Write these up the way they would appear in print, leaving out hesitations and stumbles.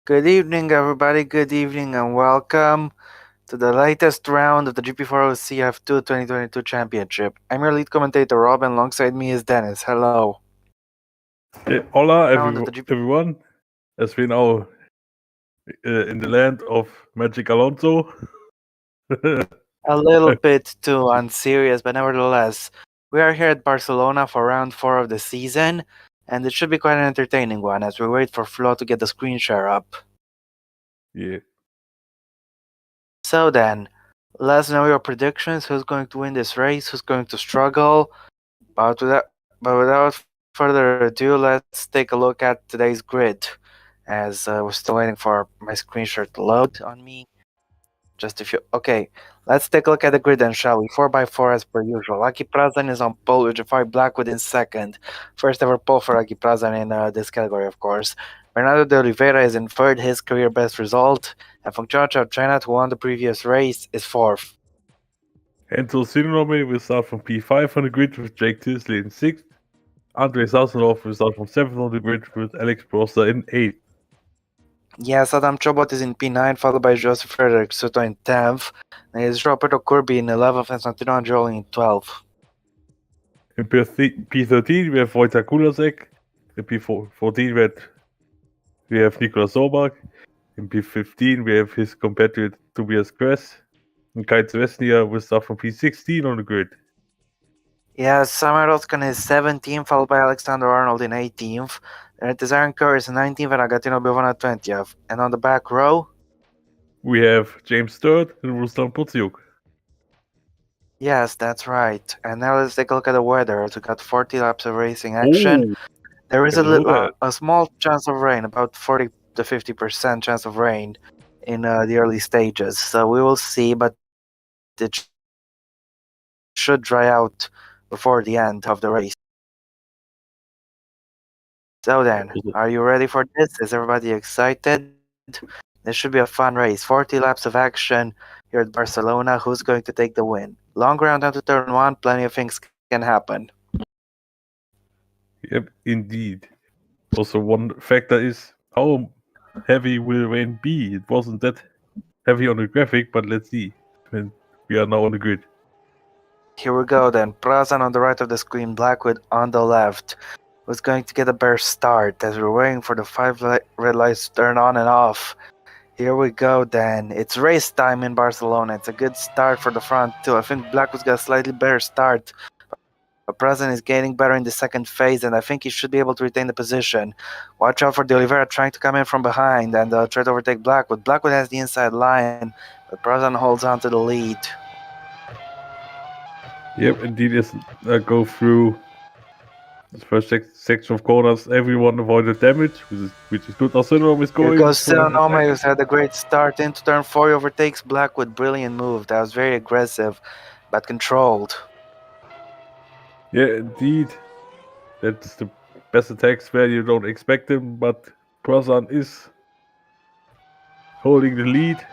Good evening, everybody. Good evening, and welcome to the latest round of the GP4 F2 2022 Championship. I'm your lead commentator, Rob, and alongside me is Dennis. Hello. Hola, Round of the GP. everyone. As we now in the land of Magic Alonso. A little bit too unserious, but nevertheless, we are here at Barcelona for round 4 of the season, and it should be quite an entertaining one as we wait for Flo to get the screen share up. Yeah. So then, let us know your predictions. Who's going to win this race? Who's going to struggle? But without further ado, let's take a look at today's grid. As we're still waiting for my screenshot to load on me. Just if you okay, let's take a look at the grid then, shall we? 4x4 as per usual. Lucky Prazan is on pole with G5 Blackwood in second. First ever pole for Lucky Prazan in this category, of course. Bernardo de Oliveira is in third, his career best result. And Fengchao China, who won the previous race, is fourth. Enzo Sinonome will start from P5 on the grid with Jake Tisley in 6th. Andre Sassanov will start from 7th on the grid with Alex Prosta in 8th. Yes, Adam Chobot is in P9, followed by Joseph Frederick Soto in 10th. And it's Roberto Kirby in 11th and Santino Androli in 12th. In P13 we have Wojciech Kulasek. In P14 we have Nicolas Sobak. In P15 we have his compatriot Tobias Kress. And Kai Zwesnia will start from P16 on the grid. Yes, Samuel Roskan is 17th, followed by Alexander Arnold in 18th. And it is Aaron Kerr is 19th and Agatino Bivona 20th. And on the back row, We have James Sturt and Ruslan Potsiuk. yes, that's right. And now let's take a look at the weather. We got 40 laps of racing action. There is a small chance of rain, about 40 to 50% chance of rain in the early stages. So we will see, but it should dry out before the end of the race. So then, are you ready for this? Is everybody excited? This should be a fun race. 40 laps of action here at Barcelona. Who's going to take the win? Long round down to turn 1, plenty of things can happen. Yep, indeed. Also, one factor is how heavy will rain be? It wasn't that heavy on the graphic, but let's see when we are now on the grid. Here we go then. Prazan on the right of the screen, Blackwood on the left. Who's going to get a better start as we're waiting for the 5 red lights to turn on and off. Here we go then. It's race time in Barcelona. It's a good start for the front too. I think Blackwood's got a slightly better start. But Prazan is getting better in the second phase, and I think he should be able to retain the position. Watch out for De Oliveira trying to come in from behind and try to overtake Blackwood. Blackwood has the inside line, but Prazan holds on to the lead. Yep, indeed, as go through the first section of corners, everyone avoided damage, which is good. Arsenal is going. Here goes Sinonome, who's had a great start into turn 4. He overtakes Blackwood. Brilliant move. That was very aggressive, but controlled. Yeah, indeed. That's the best attacks where you don't expect them, but Prazan is holding the lead.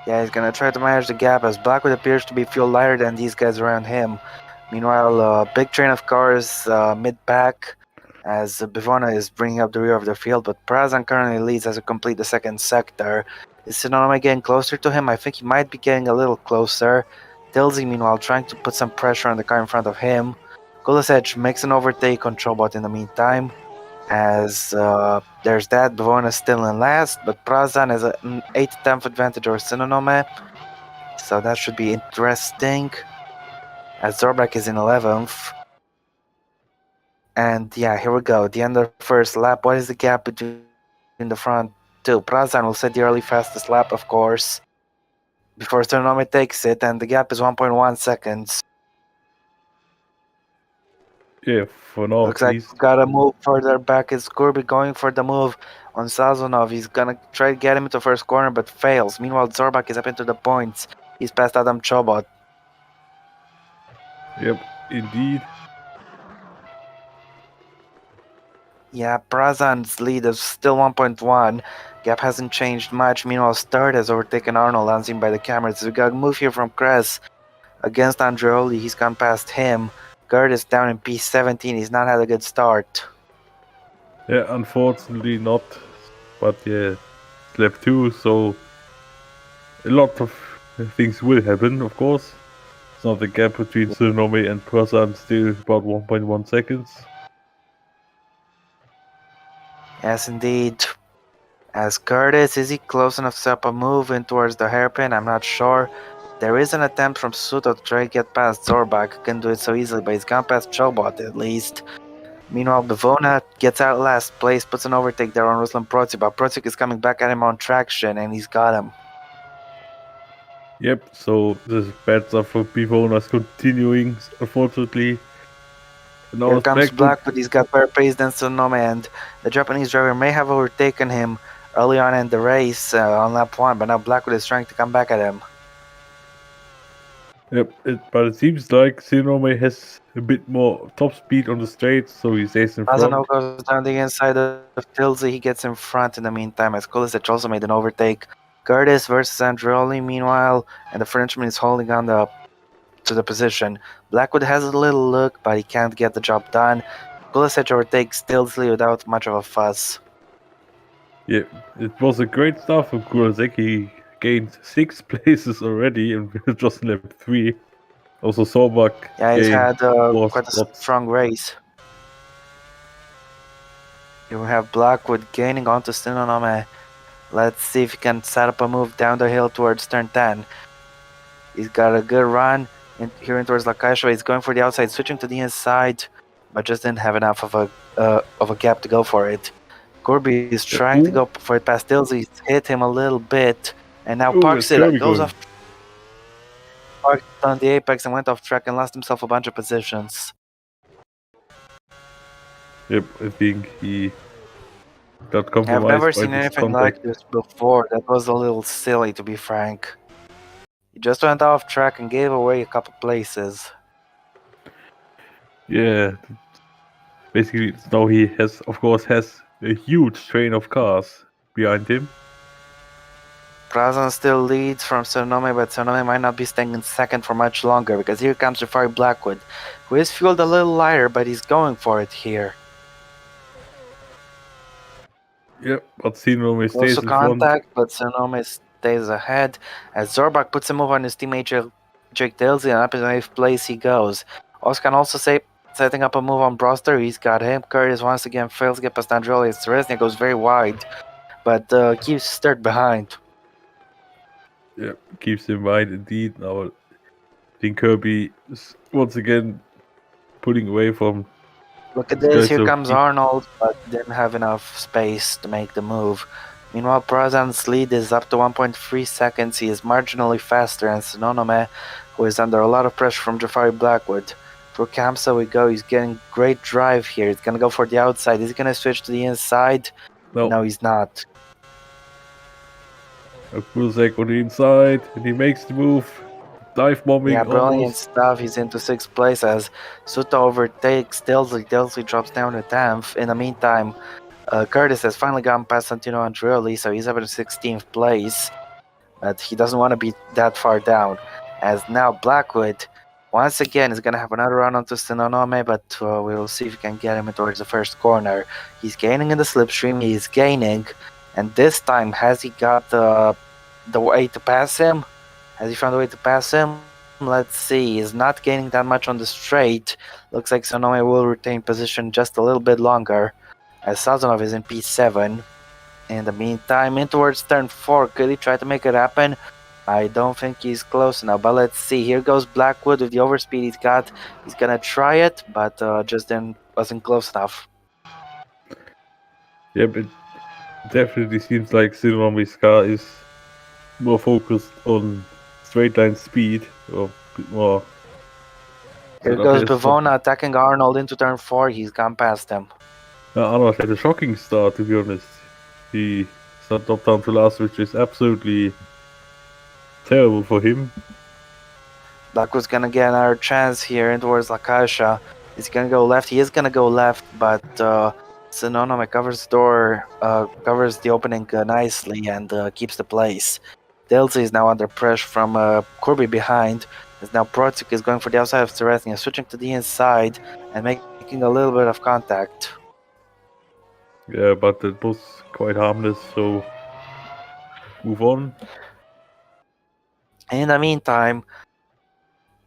Yeah, he's gonna try to manage the gap as Blackwood appears to be feel lighter than these guys around him. Meanwhile, big train of cars mid-pack as Bivona is bringing up the rear of the field, but Prazan currently leads as we complete the second sector. Is Sinonome getting closer to him? I think he might be getting a little closer. Tilsey, meanwhile, trying to put some pressure on the car in front of him. Kulisec makes an overtake on Chobot in the meantime. As there's that, Bivona is still in last, but Prazan has an 8/10 advantage over Sinonome. So that should be interesting. As Zorbak is in 11th. And yeah, here we go. The end of the first lap. What is the gap between the front two? Prazan will set the early fastest lap, of course, before Sinonome takes it, and the gap is 1.1 seconds. Yeah, for now Looks at like least. he's got to move further back. Is Kirby going for the move on Sazonov? He's gonna try to get him into first corner, but fails. Meanwhile, Zorbak is up into the points. He's past Adam Chobot. Yep, indeed. Yeah, Prazan's lead is still 1.1. Gap hasn't changed much. Meanwhile, Sturt has overtaken Arnold, unseen by the cameras. We got a move here from Kress against Andreoli. He's gone past him. Gerd is down in P17. He's not had a good start. Yeah, unfortunately not But yeah, it's lap 2, so a lot of things will happen, of course. It's not the gap between Tsunami and Prasan still about 1.1 seconds. Yes, indeed. As Curtis, is he close enough to set up a move in towards the hairpin? I'm not sure. There is an attempt from Suto to try to get past Zorbak. Couldn't do it so easily, but he's gone past Chobot at least. Meanwhile, Bavona gets out last place, puts an overtake there on Ruslan Protsik, but Protsik is coming back at him on traction, and he's got him. Yep, so this bad stuff for Bivonas continuing, unfortunately. And now Here it's comes Blackwood. Blackwood, he's got better pace than Sonome, and the Japanese driver may have overtaken him early on in the race on lap 1, but now Blackwood is trying to come back at him. Yep, but it seems like Sinome has a bit more top speed on the straight, so he stays in Razano front. goes down the inside of Tilsey. He gets in front in the meantime, as Kulisic also made an overtake. Curtis versus Andreoli, meanwhile, and the Frenchman is holding on to the position. Blackwood has a little look, but he can't get the job done. Kulisic overtakes Tilsley without much of a fuss. Yeah, it was a great start from Kuroseki. Gained 6 places already and we're just in lap 3. Also, Sobak Yeah, he's gained had 4 quite a spots. strong race. Here we have Blackwood gaining onto Shinonome. Let's see if he can set up a move down the hill towards turn 10. He's got a good run here in towards Lakaisho. He's going for the outside, switching to the inside, but just didn't have enough of a gap to go for it. Corby is trying to Ooh, go for it past Dills. He's hit him a little bit, and now ooh, parks it's it. Kirby Goes going. off, parked on the apex, and went off track and lost himself a bunch of positions. Yep, I think he got I've never compromised by seen this anything like contact. this before. That was a little silly, to be frank. He just went off track and gave away a couple places. Yeah, basically now he has, of course, has a huge train of cars behind him. Prazan still leads from Sonome, but Sonome might not be staying in second for much longer because here comes Jafari Blackwood, who is fueled a little lighter, but he's going for it here. Yep, but Sinome Close to stays in front. contact, but Sonome stays ahead as Zorbak puts a move on his teammate Jake Dilsey, and up in 8th place he goes. Oscar also setting up a move on Broster. He's got him. Curtis once again fails to get past Androli. Resnia goes very wide, but keeps third behind. Yep, keeps in mind indeed. Now I think Kirby is once again pulling away from Look at this this, guy. here So comes Arnold, but didn't have enough space to make the move. Meanwhile, Prazan's lead is up to 1.3 seconds. He is marginally faster, and Sononome, who is under a lot of pressure from Jafari Blackwood. Through Kamsa we go. He's getting great drive here. He's gonna go for the outside. He's gonna switch to the inside. now No, he's not. Kulzek on the inside, and he makes the move. Dive Yeah, bombing brilliant almost. stuff. He's into 6th place as Suta overtakes Dilsley. Dilsley drops down to 10th. In the meantime, Curtis has finally gotten past Santino Andreoli, so he's up in 16th place. But he doesn't want to be that far down. As now Blackwood, once again, is going to have another run onto Sinonome, but we will see if we can get him towards the first corner. He's gaining in the slipstream, he's gaining, and this time, has he got the way to pass him? Has he found a way to pass him? Let's see. He's not gaining that much on the straight. Looks like Sonome will retain position just a little bit longer, as Sazonov is in P7. In the meantime, in towards turn 4, could he try to make it happen? I don't think he's close enough, but let's see. Here goes Blackwood with the overspeed he's got. He's gonna try it, but just wasn't close enough. Yep, it definitely seems like Sinnomi's car is more focused on straight line speed or a bit more. Here goes Bavona attacking Arnold into turn 4. He's gone past him. Arnold had a shocking start, to be honest. He started top down to last, which is absolutely terrible for him. Blackwood's gonna get another chance here in towards Lakasha. He's gonna go left. He is gonna go left, but Sinonome covers the door, covers the opening nicely, and keeps the place. Delzy is now under pressure from Corby behind. As now Protic is going for the outside of Serethnia, switching to the inside and making a little bit of contact. Yeah, but it was quite harmless, so move on. In the meantime,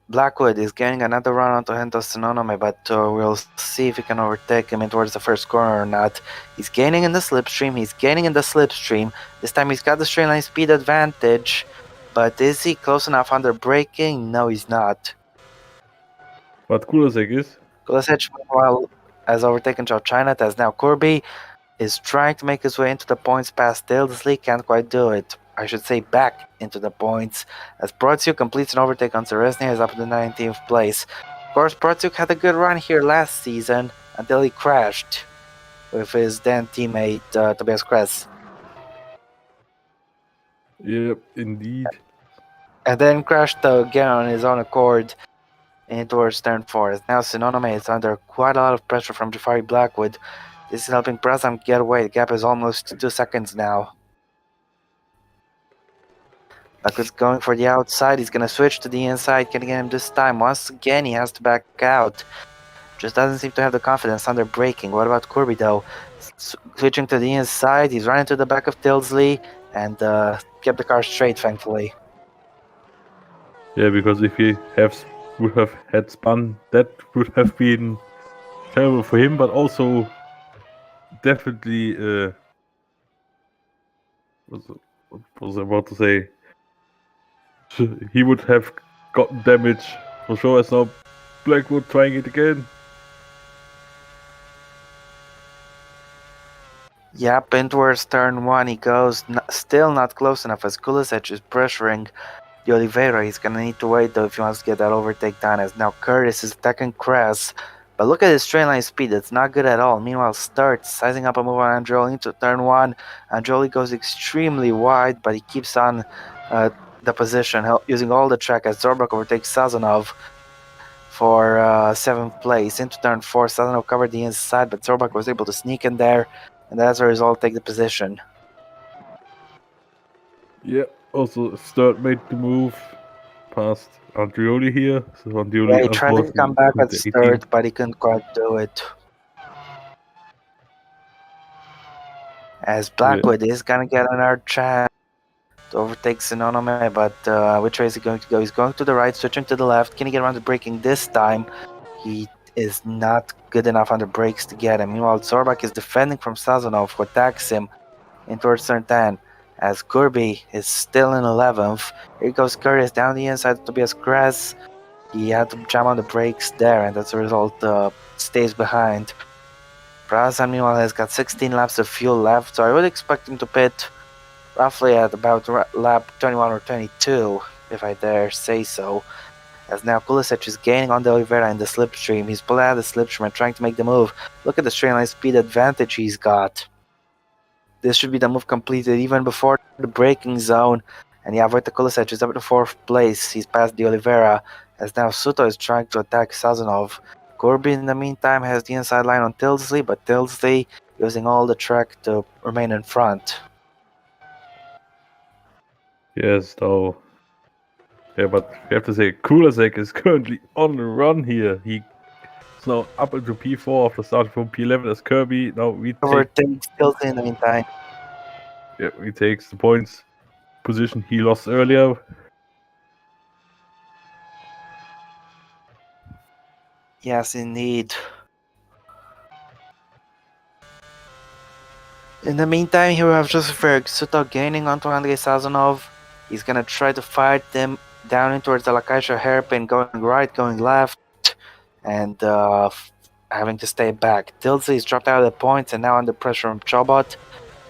Blackwood is getting another run onto Hento Sononome, but we'll see if he can overtake him in towards the first corner or not. He's gaining in the slipstream, he's gaining in the slipstream. This time he's got the straight line speed advantage, but is he close enough under braking? No, he's not. But Kulasek is. Kulasec, meanwhile, has overtaken Joe China, as now Kirby is trying to make his way into the points past Tildesley, can't quite do it. I should say back into the points, as Protsiuk completes an overtake on Ceresnia, is up in the 19th place. Of course, Protsiuk had a good run here last season until he crashed with his then teammate Tobias Kress. Yep, indeed. And then crashed again on his own accord in towards turn 4. As now Synonome is under quite a lot of pressure from Jafari Blackwood. This is helping Prasam get away. The gap is almost 2 seconds now. Blackwood's going for the outside. He's going to switch to the inside. Can he get him this time? Once again, he has to back out. Just doesn't seem to have the confidence under braking. What about Kirby, though? Switching to the inside. He's running to the back of Tildesley and kept the car straight, thankfully. Yeah, because if he would have had spun, that would have been terrible for him, but also definitely what was I about to say? He would have gotten damage for sure. As now Blackwood trying it again. Yep, in towards turn 1 he goes. Still not close enough as Kulisec is pressuring the Oliveira. He's gonna need to wait though if he wants to get that overtake done, as now Curtis is attacking Kress. But look at his straight line speed, it's not good at all. Meanwhile, starts sizing up a move on Androli into turn 1. Androli goes extremely wide, but he keeps on the position, using all the track as Zorbak overtakes Sazonov for 7th place. Into turn 4, Sazonov covered the inside, but Zorbak was able to sneak in there, and as a result, take the position. Yeah, also Sturt made the move past Andrioli here. So Andrioli Yeah, he tried to come back at the 18th. third, but he couldn't quite do it. As Blackwood is gonna get another chance to overtake Synonome, but which way is he going to go? He's going to the right, switching to the left. Can he get around the braking this time? He is not good enough on the brakes to get him. Meanwhile, Zorbak is defending from Sazonov, who attacks him in towards turn 10. As Kirby is still in 11th. Here goes Curtis down the inside of Tobias Kress. He had to jam on the brakes there, and as a result, stays behind. Prazan, meanwhile, has got 16 laps of fuel left, so I would expect him to pit roughly at about lap 21 or 22, if I dare say so. As now Kulisec is gaining on the Oliveira in the slipstream. He's pulling out of the slipstream and trying to make the move. Look at the straight line speed advantage he's got. This should be the move completed even before the braking zone. And yeah, Wojtek Kulisec is up in 4th place. He's past the Oliveira. As now Suto is trying to attack Sazonov. Corby in the meantime has the inside line on Tildesley, but Tildesley using all the track to remain in front. Yes, though. Yeah, but we have to say Kulasek is currently on the run here. He's now up into P4 after starting from P11 as Kirby. Now we Overtakes Tildesley in the meantime. Yeah, he takes the points position he lost earlier. Yes, indeed. In the meantime, here we have Joseph Suto gaining onto Andrei Sazonov. He's gonna try to fight them down in towards the Lakaisha hairpin, going right, going left, and having to stay back. Tilsey is dropped out of the points and now under pressure from Chobot.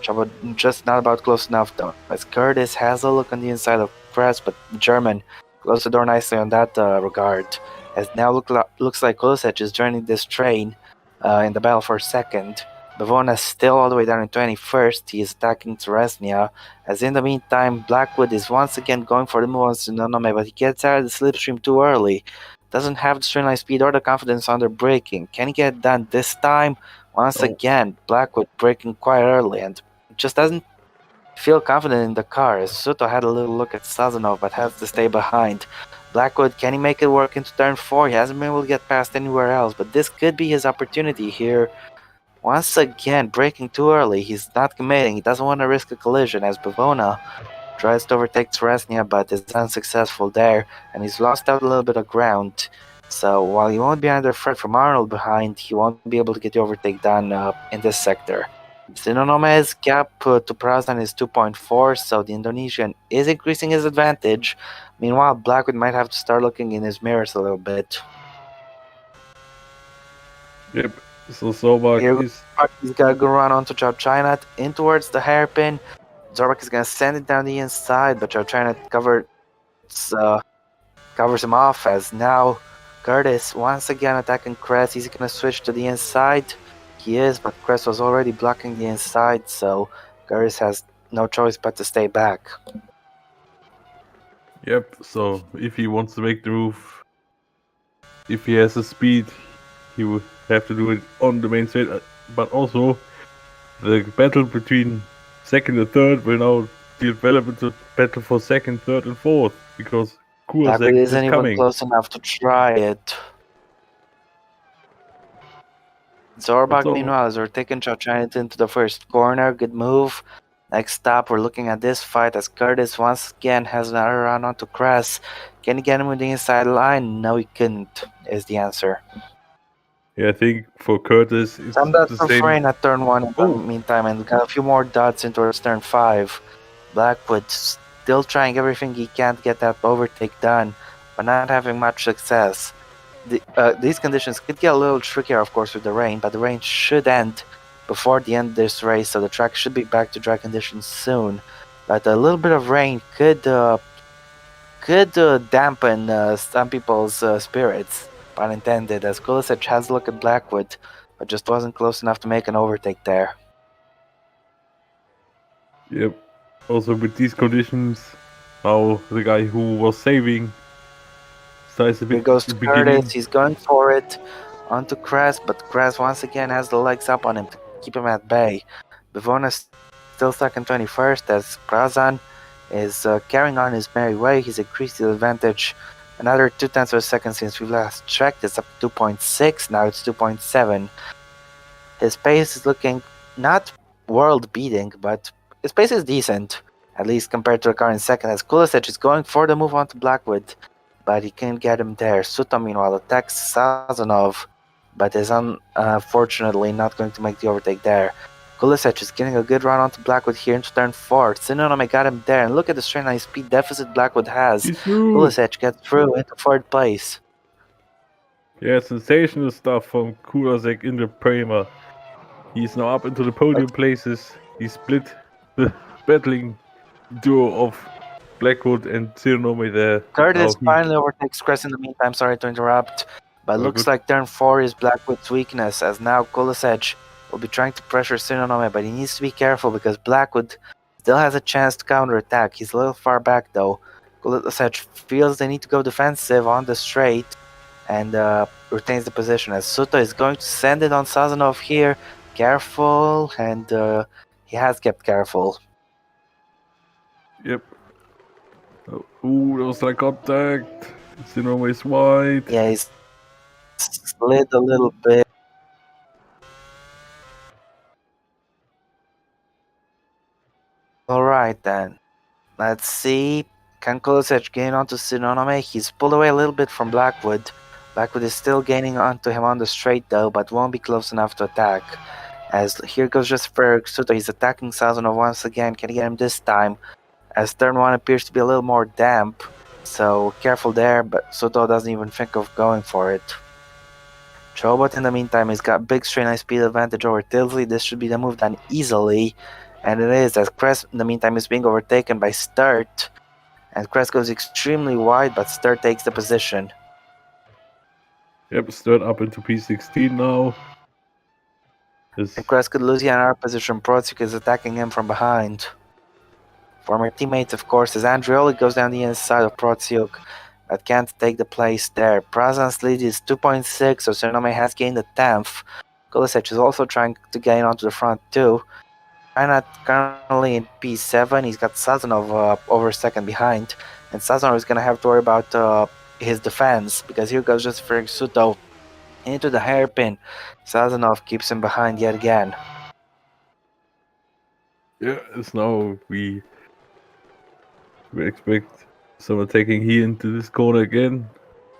Chobot just not about close enough though, as Curtis has a look on the inside of Press, but German closed the door nicely on that regard. As now looks like Kulisec is joining this train in the battle for second. Bavona is still all the way down in 21st. He is attacking Teresnia. As in the meantime, Blackwood is once again going for the move on Tsunonome, but he gets out of the slipstream too early. Doesn't have the straight line speed or the confidence under braking. Can he get it done this time? Once again, Blackwood braking quite early and just doesn't feel confident in the car. Suto had a little look at Sazonov but has to stay behind. Blackwood, can he make it work into turn 4? He hasn't been able to get past anywhere else, but this could be his opportunity here Once again, braking too early. He's not committing. He doesn't want to risk a collision as Bavona tries to overtake Tresnia but is unsuccessful there, and he's lost out a little bit of ground. So while he won't be under threat from Arnold behind, he won't be able to get the overtake done in this sector. Sinonome's gap to Prazan is 2.4, so the Indonesian is increasing his advantage. Meanwhile, Blackwood might have to start looking in his mirrors a little bit. Yep. So Sobak Here is. he's got a good run onto Chow China in towards the hairpin. Zorbak is gonna send it down the inside, but Chow China covers him off as now Curtis once again attacking Cress. He's gonna switch to the inside. He is, but Cress was already blocking the inside, so Curtis has no choice but to stay back. Yep. So if he wants to make the move, if he has the speed, he would have to do it on the main straight. But also, the battle between second and third will now develop into a battle for second, third, and fourth because Blackwood Kurasek is isn't even coming. close enough to try it. But Zorbak, so, meanwhile, is overtaking Chow China into the first corner. Good move. Next stop, we're looking at this fight as Curtis once again has another run onto Cress. Can he get him with the inside line? No, he couldn't, is the answer. yeah, I think for Curtis, Some it's dots the of same. rain at turn 1 in the Oh, meantime, and we got a few more dots in towards turn 5. Blackwood still trying everything he can to get that overtake done, but not having much success. These conditions could get a little trickier, of course, with the rain, but the rain should end before the end of this race, so the track should be back to dry conditions soon. But a little bit of rain could dampen some people's spirits, pun intended, as Kulisic has a look at Blackwood, but just wasn't close enough to make an overtake there. yep. Also with these conditions, how the guy who was saving starts a Here bit goes the Curtis, beginning. he's going for it onto Kress, but Kress once again has the legs up on him to keep him at bay. Bavona's still stuck in 21st as Prazan is carrying on his merry way. He's increased his advantage another 2 tenths of a second since we last checked. It's up to 2.6, now it's 2.7. His pace is looking not world beating, but his pace is decent, at least compared to the car in second, as Kulisic is going for the move onto Blackwood, but he can't get him there. Suta, meanwhile, attacks Sazonov, but is unfortunately not going to make the overtake there. Kulisic is getting a good run onto Blackwood here into turn 4. Sinonome got him there, and look at the straight line speed deficit Blackwood has. He's through! Kulisic gets through into 3rd place. Yeah, sensational stuff from Kurasek in the Prema. He's now up into the podium places. He split the battling duo of Blackwood and Tsunomi there. Curtis Now he. finally overtakes Chris in the meantime, sorry to interrupt, but Oh, looks good. like turn 4 is Blackwood's weakness, as now Kulisic will be trying to pressure Sinonome, but he needs to be careful because Blackwood still has a chance to counterattack. He's a little far back though. Kulisic feels they need to go defensive on the straight and retains the position, as Suto is going to send it on Sazonov here. Careful, and he has kept careful. Yep. Oh, ooh, there was like contact. Tsunomi is wide. Yeah, he's slid a little bit. Alright then. Let's see. Can Kulisic gain onto Sinonome? He's pulled away a little bit from Blackwood. Blackwood is still gaining onto him on the straight though, but won't be close enough to attack. As here goes just for Suto, he's attacking Sazonov once again. Can he get him this time? As turn 1 appears to be a little more damp, so careful there, but Suto doesn't even think of going for it. Chobot in the meantime has got big straight line speed advantage over Tilsley. This should be the move done easily. And it is, as Crest in the meantime is being overtaken by Sturt. And Crest goes extremely wide, but Sturt takes the position. Yep, stirred up into P16 now. And Crest could lose the NR position. Protsuk is attacking him from behind. Former teammates, of course, as Andrioli goes down the inside of Protsuk, but can't take the place there. Prazan's lead is 2.6, so Sonome has gained a 10th. Kulisic is also trying to gain onto the front too. Reinhardt currently in P7. He's got Sazonov over second behind. And Sazonov is going to have to worry about his defense, because here goes just for Suto into the hairpin. Sazonov keeps him behind yet again. Yeah, it's now we expect someone taking here into this corner again,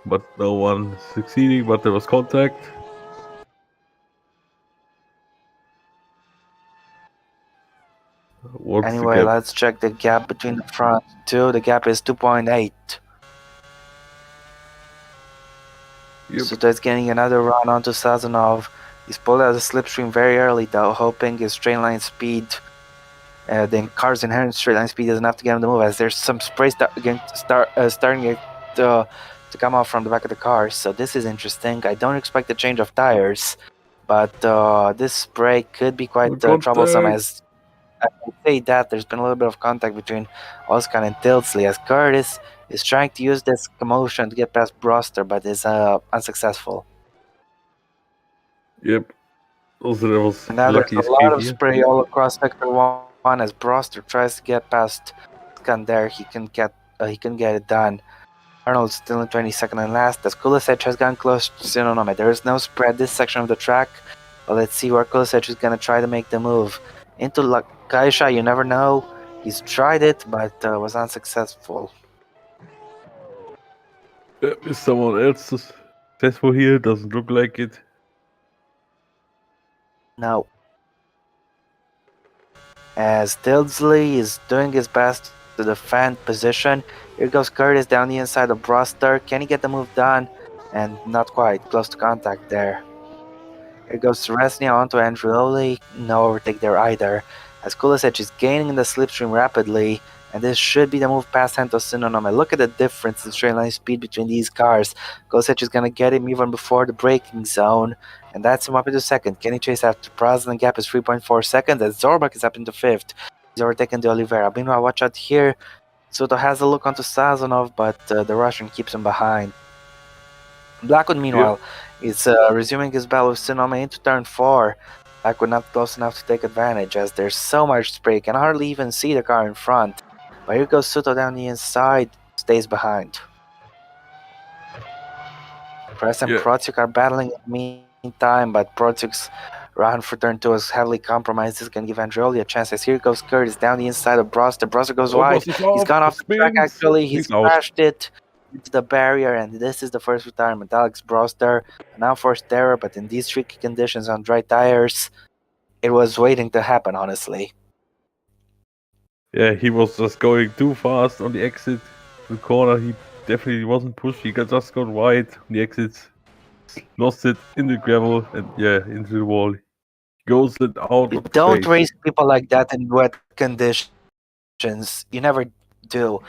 but no one succeeding. But there was contact. What's the Anyway, gap? let's check the gap between the front two. The gap is 2.8. Yep. So that's getting another run onto Sazonov. He's pulled out the slipstream very early though, hoping his straight line speed, the car's inherent straight line speed is enough to get him to move, as there's some spray starting to come out from the back of the car. So this is interesting. I don't expect a change of tires, but this spray could be quite troublesome, Contact. as I can say that there's been a little bit of contact between Oscar and Tilsley, as Curtis is trying to use this commotion to get past Broster, but is unsuccessful. Yep. Also, there was And now there's lucky a lot escape of here. spray all across Sector 1 as Broster tries to get past Scan there. He can get it done. Arnold's still in 22nd and last, as Kulisevich has gone close to Sinonome. There is no spread this section of the track, but let's see where Kulisevich is going to try to make the move. Into Kaisha, you never know. He's tried it, but was unsuccessful. Yep. Is someone else successful here? Doesn't look like it. No. As Tilsley is doing his best to defend position. Here goes Curtis down the inside of Broster. Can he get the move done? And not quite. Close to contact there. Here goes Seresnia onto Andrioli. No overtake there either. As Kulisevich is gaining in the slipstream rapidly, and this should be the move past Santos Sinonome. Look at the difference in straight line speed between these cars. Kulisevich is going to get him even before the braking zone, and that's him up into second. Can he chase after Praz? The gap is 3.4 seconds, as Zorbak is up into fifth. He's overtaken the Oliveira. Meanwhile, watch out here. Soto has a look onto Sazonov, but the Russian keeps him behind. Blackwood, meanwhile, is resuming his battle with Sinome into turn 4. Blackwood not close enough to take advantage, as there's so much spray, you can hardly even see the car in front. But here goes Soto down the inside, stays behind. Press and Protsuk are battling in the meantime, but Protsuk's run for turn 2 is heavily compromised. This is going to give Andrioli a chance, as here goes Curtis down the inside of Broster. Broster goes wide. He's gone off the track, actually. He's crashed it into the barrier, and this is the first retirement. Alex Broster, an unforced error, but in these tricky conditions on dry tires, it was waiting to happen, honestly. Yeah, he was just going too fast on the exit. The corner, he definitely wasn't pushed. He just got wide on the exits. Lost it in the gravel and into the wall. Goes it out of Don't space. race people like that in wet conditions. You never do.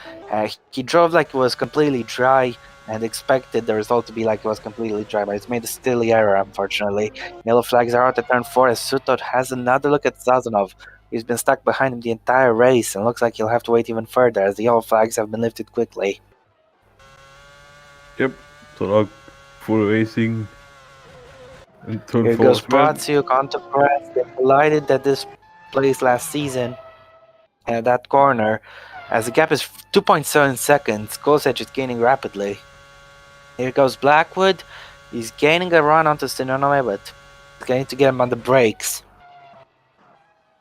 He drove like it was completely dry and expected the result to be like it was completely dry, but it's made a silly error, unfortunately. Yellow flags are out at turn 4 as Sutot has another look at Sazonov. He's been stuck behind him the entire race and looks like he'll have to wait even further, as the yellow flags have been lifted quickly. Yep, so now full racing. And turn Here 4 goes as well. Pratsiuk onto Press. They collided at this place last season at that corner, as the gap is 2.7 seconds. Kosec is gaining rapidly. Here goes Blackwood. He's gaining a run onto Sinonome, but he's going to get him on the brakes.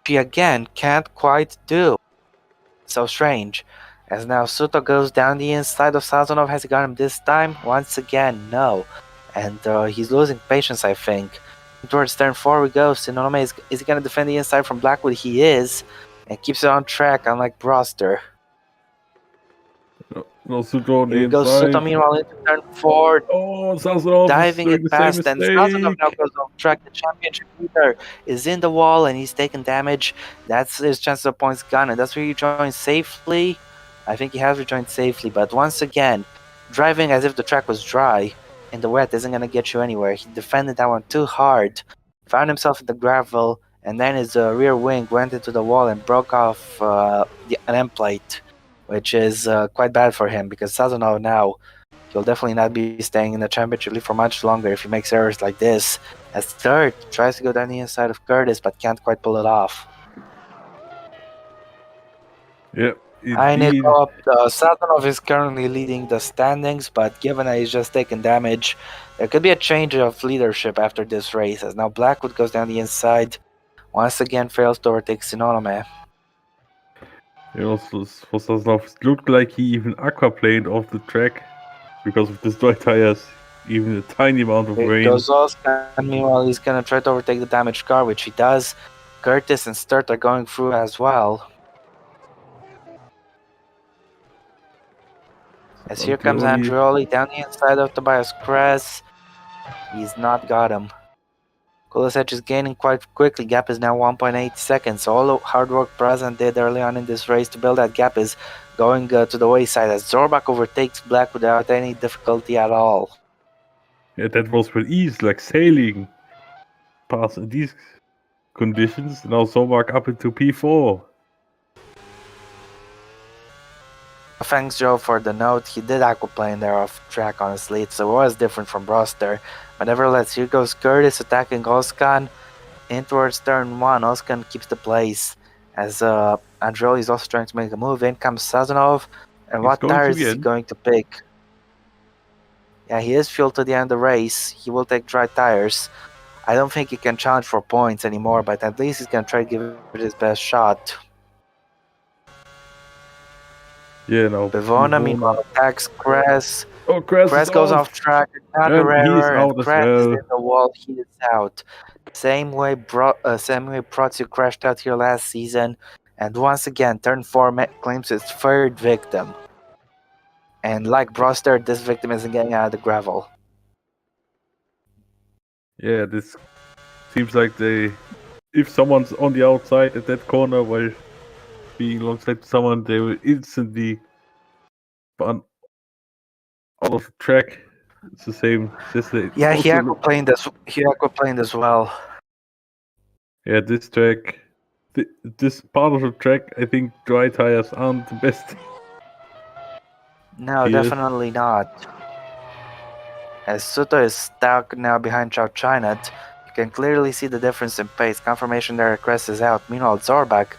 He again can't quite do. So strange. As now Suto goes down the inside of Sazonov. Has he got him this time? Once again, no. And he's losing patience, I think. Towards turn 4 we go. Sinonome is he going to defend the inside from Blackwood? He is. And keeps it on track, unlike Broster. No, Suto on the Here goes inside. Suto, meanwhile, into turn 4. Oh, Sazonov Diving is it doing the past, same and mistake. Sazonov now goes off track. The championship leader is in the wall, and he's taking damage. That's his chance of points gone, and that's where he joins safely. I think he has rejoined safely, but once again, driving as if the track was dry in the wet isn't going to get you anywhere. He defended that one too hard, found himself in the gravel, and then his rear wing went into the wall and broke off an end plate, which is quite bad for him, because Sazonov now, he'll definitely not be staying in the championship league for much longer if he makes errors like this. As third, tries to go down the inside of Curtis, but can't quite pull it off. Yeah, I need Indeed. up. Satanov is currently leading the standings, but given that he's just taken damage, there could be a change of leadership after this race, as now Blackwood goes down the inside, once again fails to overtake Sinonome. It also does not look like he even aquaplaned off the track because of the dry tires. Even a tiny amount of It rain. goes Oscar, and meanwhile he's gonna try to overtake the damaged car, which he does. Curtis and Sturt are going through as well. As here comes Andreoli. Andreoli down the inside of Tobias Kress. He's not got him. Kulisevich is gaining quite quickly. Gap is now 1.8 seconds. All the hard work Prazan did early on in this race to build that gap is going to the wayside as Zorbach overtakes Black without any difficulty at all. Yeah, that was with ease, like sailing past in these conditions. Now Sobak up into P4. Thanks, Joe, for the note. He did aquaplane there off track, honestly, so it was different from Broster. But nevertheless, here goes Curtis attacking Oskan in towards turn 1. Oskan keeps the place as Andreoli is also trying to make a move. In comes Sazonov. And He's what going to tires the is he end. going to pick? Yeah, he is fueled to the end of the race. He will take dry tires. I don't think he can challenge for points anymore, but at least he's going to try to give it his best shot. Yeah, now Bivona, meanwhile, attacks Kress. Oh, Kress is Kress goes off. off track, another And he's error, and out as Kress is well. in the wall. He is out. Same way Prozio crashed out here last season, and once again, Turn 4 claims his third victim. And like Broster, this victim isn't getting out of the gravel. Yeah, this seems like if someone's on the outside at that corner while being alongside someone, they will instantly ban out of the track. It's the same. Yeah, he Also, aquaplaned as well. yeah, this track, this part of the track, I think dry tires aren't the best. No, Here, definitely not. As Suto is stuck now behind Chow Chinat, you can clearly see the difference in pace. Confirmation that Crest is out. Meanwhile, Zorbak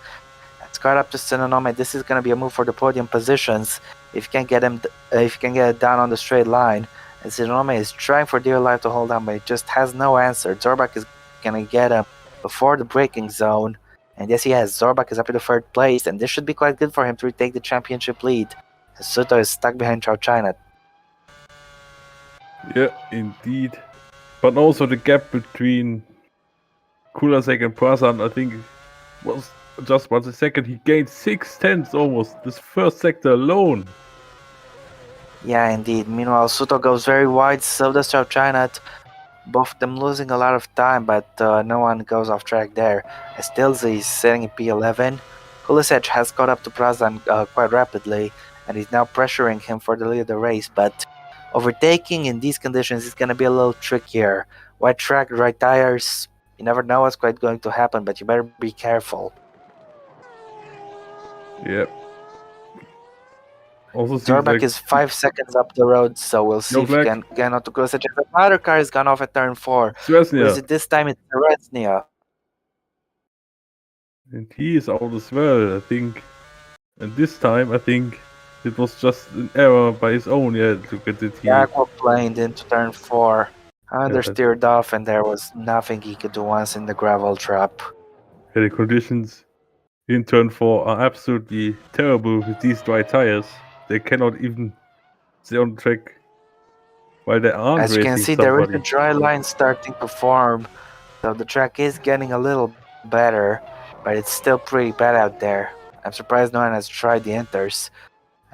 has got up to Sinonome. This is going to be a move for the podium positions. If you can get if you can get it down on the straight line, and Sinonome is trying for dear life to hold on, but he just has no answer. Zorbak is going to get him before the braking zone. And yes, he has. Zorbak is up in the third place, and this should be quite good for him to retake the championship lead. As Suto is stuck behind Chow Chinat. yeah, indeed. But also the gap between Kulasek and Prasan, I think, was just 1 second. He gained 6/10 almost. This first sector alone. Yeah, indeed. Meanwhile, Suto goes very wide, so does Chow Chinat. Both of them losing a lot of time, but no one goes off track there. Stilze is sitting in P11. Kulisevich has caught up to Prazan quite rapidly, and he's now pressuring him for the lead of the race, but overtaking in these conditions is going to be a little trickier. Wide track, right tires, you never know what's quite going to happen, but you better be careful. Yeah. Also seems Zorbak like is 5 seconds up the road, so we'll see no if he flag. can get on to Kulisevich. Another car has gone off at turn 4. Who is Svesnia. it this time? It's Tereznia. And he is out as well, I think. And this time, I think it was just an error by his own, yeah, to get it here. Aquaplaned into turn 4. Yeah, Understeered off, and there was nothing he could do once in the gravel trap. the conditions in turn 4 are absolutely terrible with these dry tires. They cannot even stay on track while they aren't As you can racing see, there is a somebody. dry line starting to form, so the track is getting a little better, but it's still pretty bad out there. I'm surprised no one has tried the inters,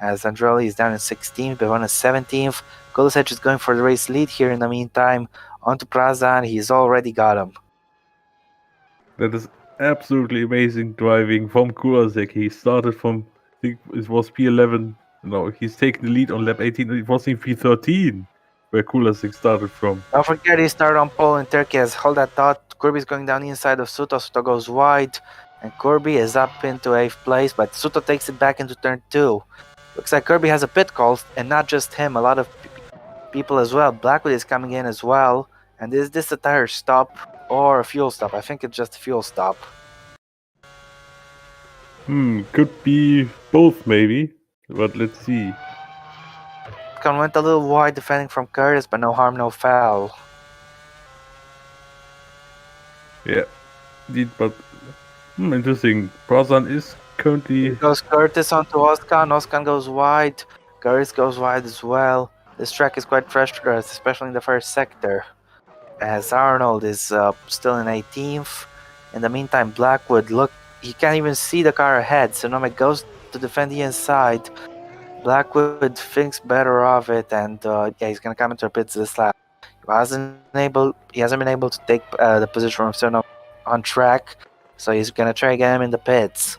as Andrelli is down in 16th, Bevon is 17th. Kulisevich is going for the race lead here in the meantime. On to Prazan, he's already got him. That is absolutely amazing driving from Kurasek. He started from, I think it was P11. No, he's taken the lead on lap 18. It was in P13 where Kurasek started from. Don't forget he started on pole in Turkey as hold that thought. Kirby's going down the inside of Suto. Suto goes wide, and Kirby is up into 8th place, but Suto takes it back into turn 2. Looks like Kirby has a pit call, and not just him, a lot of people as well. Blackwood is coming in as well. And is this a tire stop or a fuel stop? I think it's just a fuel stop. Could be both maybe, but let's see. Oskan went a little wide defending from Curtis, but no harm, no foul. Yeah, indeed, but interesting. Brazan is Here currently. goes Curtis onto Oskan. Oskan goes wide. Curtis goes wide as well. This track is quite fresh for us, especially in the first sector, as Arnold is still in 18th. In the meantime, Blackwood, look, he can't even see the car ahead. Sonoma goes to defend the inside. Blackwood thinks better of it, and yeah, he's gonna come into the pits this lap. He hasn't been able to take the position from Sonoma on track, so he's gonna try again him in the pits.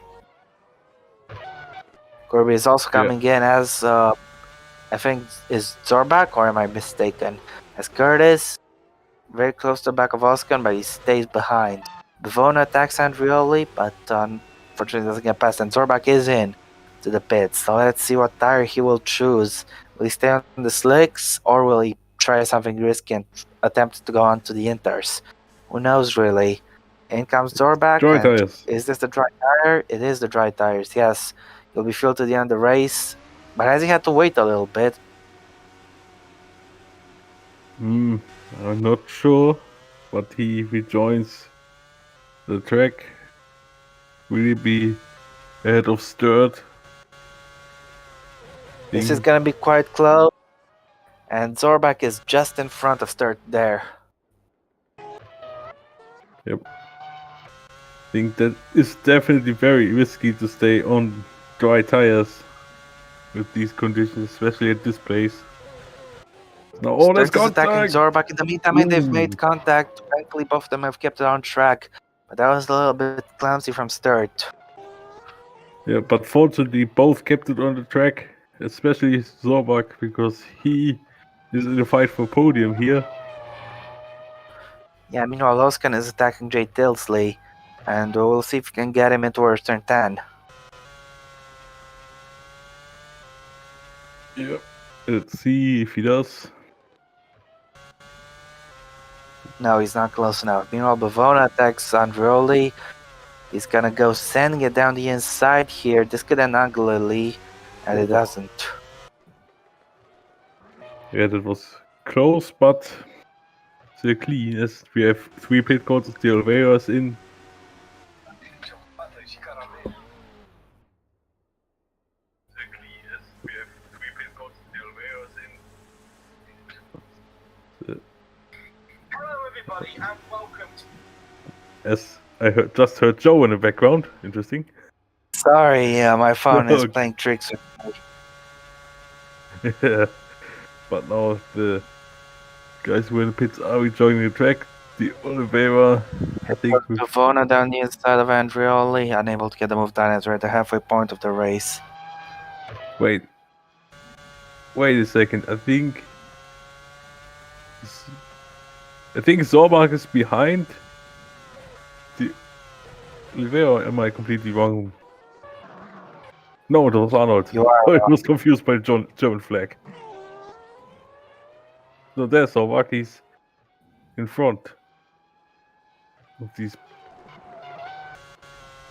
Corby is also Yeah. coming in as I think is Zorbak, or am I mistaken? As Curtis, very close to the back of Oskan, but he stays behind. Bavona attacks Andrioli, but unfortunately doesn't get past, and Zorbak is in to the pits. So let's see what tire he will choose. Will he stay on the slicks, or will he try something risky and attempt to go on to the inters? Who knows, really? In comes Zorbak, Dry and tires. is this the dry tire? It is the dry tires, yes. He'll be filled to the end of the race, but has he had to wait a little bit? I'm not sure, but he rejoins the track. Will he be ahead of Sturt? This is gonna be quite close, and Zorbak is just in front of Sturt there. Yep. I think that is definitely very risky to stay on dry tires with these conditions, especially at this place. Now, oh, there's Sturt is attacking contact! Zorbak in the meantime, and they've made contact. Thankfully, both of them have kept it on track, but that was a little bit clumsy from Sturt. Yeah, but fortunately, both kept it on the track, especially Zorbak, because he is in the fight for podium here. Yeah, meanwhile, Oskan is attacking Jay Tilsley, and we'll see if we can get him into our turn 10. Yep. Let's see if he does. No, he's not close enough. Meanwhile, Bavona attacks Andrioli. He's gonna go sending it down the inside here. This could end ugly, and it doesn't. Yeah, that was close, but still clean, as we have 3 pit calls, the Oliveira's in. And welcome to As I just heard Joe in the background. Interesting. Sorry, my phone is playing tricks with me. Yeah. But now the guys who are in the pits are rejoining the track. The Oliveira, I think. Bavona down the inside of Andrioli, unable to get the move done as we're at the halfway point of the race. Wait a second. I think Zorbak is behind the Oliveira. Am I completely wrong? No, it was Arnold. You are I was confused by the German flag. So there's Zorbak. He's in front of these.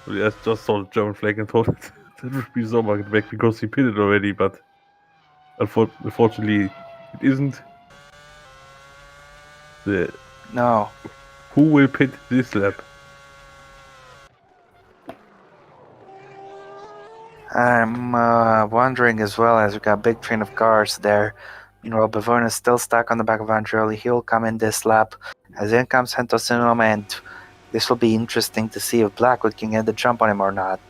I just saw the German flag and thought that would be Zorbak in the back because he pitted already, but unfortunately it isn't. No. Who will pit this lap? I'm wondering as well, as we got a big train of cars there. Meanwhile, Bavona is still stuck on the back of Andrioli. He'll come in this lap. As in comes Santos Sinoma, and this will be interesting to see if Blackwood can get the jump on him or not.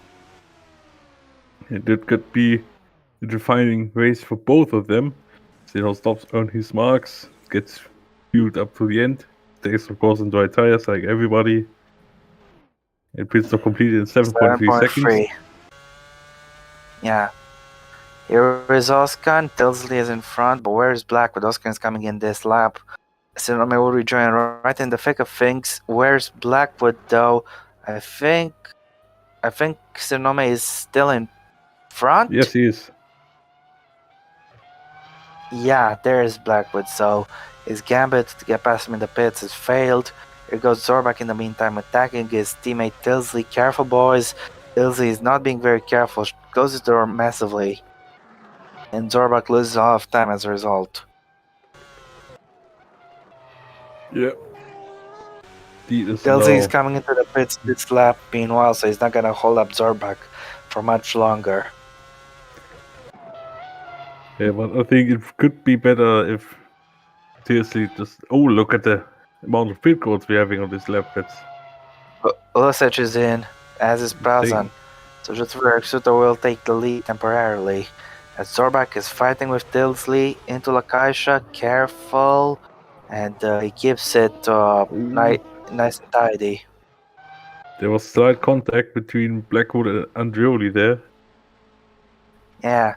That could be the defining race for both of them. Zeno stops on his marks, gets fueled up to the end, stays of course on dry tires like everybody. And pits are completed in 7.3 seconds. Yeah. Here is Oskan. Tilsley is in front, but where is Blackwood? Oskan is coming in this lap. Sinome will rejoin right in the thick of things. Where's Blackwood though? I think Sinome is still in front? Yes, he is. Yeah, there is Blackwood. So his gambit to get past him in the pits has failed. Here goes Zorbak in the meantime attacking his teammate Tilsley. Careful, boys. Ilse is not being very careful, closes the door massively, and Zorbak loses a lot of time as a result. Yeah. Deed is Ilse is now. coming into the pits this lap, meanwhile, so he's not gonna hold up Zorbak for much longer. Yeah, but I think it could be better if seriously just. Oh, look at the amount of pit codes we're having on this lap. That's Ulasic is in, as is Prazan. insane. So Jutsuber Exuto will take the lead temporarily. As Zorbak is fighting with Tilsley into Lakaisha, careful, and he keeps it Ooh, nice and tidy. there was slight contact between Blackwood and Andreoli there. Yeah,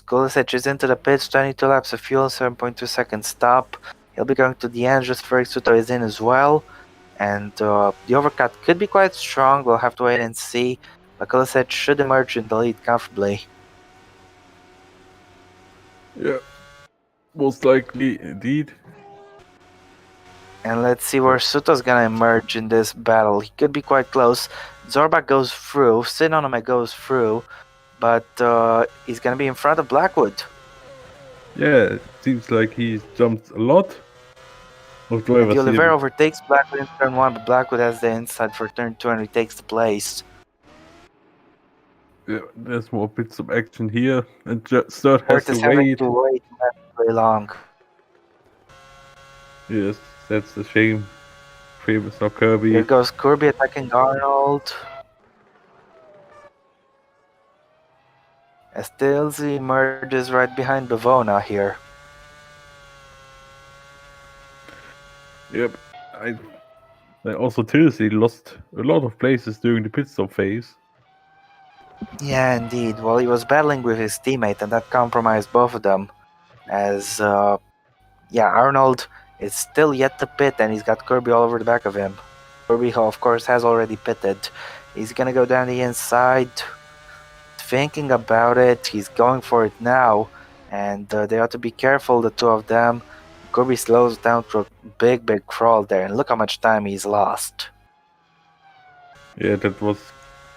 Kulisic is into the pits, 22 laps of fuel, 7.2 seconds stop. He'll be going to the end, just for Exuto is in as well. And the overcut could be quite strong, we'll have to wait and see. But Kulisic should emerge in the lead comfortably. Yeah, most likely indeed. And let's see where Suto's gonna emerge in this battle. He could be quite close. Zorbak goes through, Sinonome goes through, but he's gonna be in front of Blackwood. Yeah, it seems like he's jumped a lot. Of And the drivers Oliveira here. overtakes Blackwood in turn 1, but Blackwood has the inside for turn 2 and retakes the place. Yeah, there's more bits of action here, and Sturt has Hurt to is having wait. to wait very long. Yes, that's the shame. Famous now Here Kirby. goes Kirby attacking Arnold. As Tilsey emerges right behind Bavona here. Yep, I also Tuesday lost a lot of places during the pit stop phase. Yeah, indeed. Well, he was battling with his teammate, and that compromised both of them. As Arnold is still yet to pit, and he's got Kirby all over the back of him. Kirby, of course, has already pitted. He's gonna go down the inside, thinking about it. He's going for it now, and they ought to be careful, the two of them. Kirby slows down to a big crawl there, and look how much time he's lost. Yeah, that was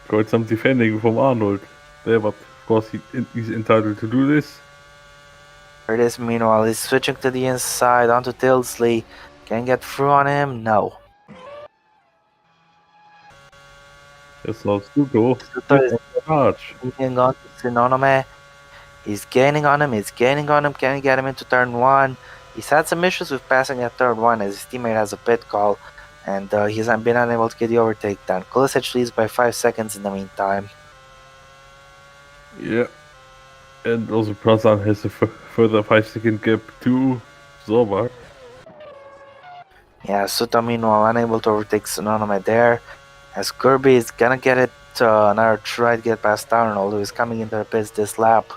quite some defending from Arnold there, but of course he's entitled to do this. Here it is, meanwhile, he's switching to the inside onto Tilsley. Can get through on him? No. That's now Suto. Suto is Charge. gaining on to Sinonome. He's gaining on him, Can he get him into turn 1? He's had some issues with passing at turn 1 as his teammate has a pit call, and he's been unable to get the overtake done. Kulisic leads by 5 seconds in the meantime. Yeah. And also Prasan has a further 5-second gap to Zorbak. Yeah, Suto meanwhile unable to overtake Sinonome there, as Kirby is gonna get it another try to get past Arnold, who is coming into the pits this lap.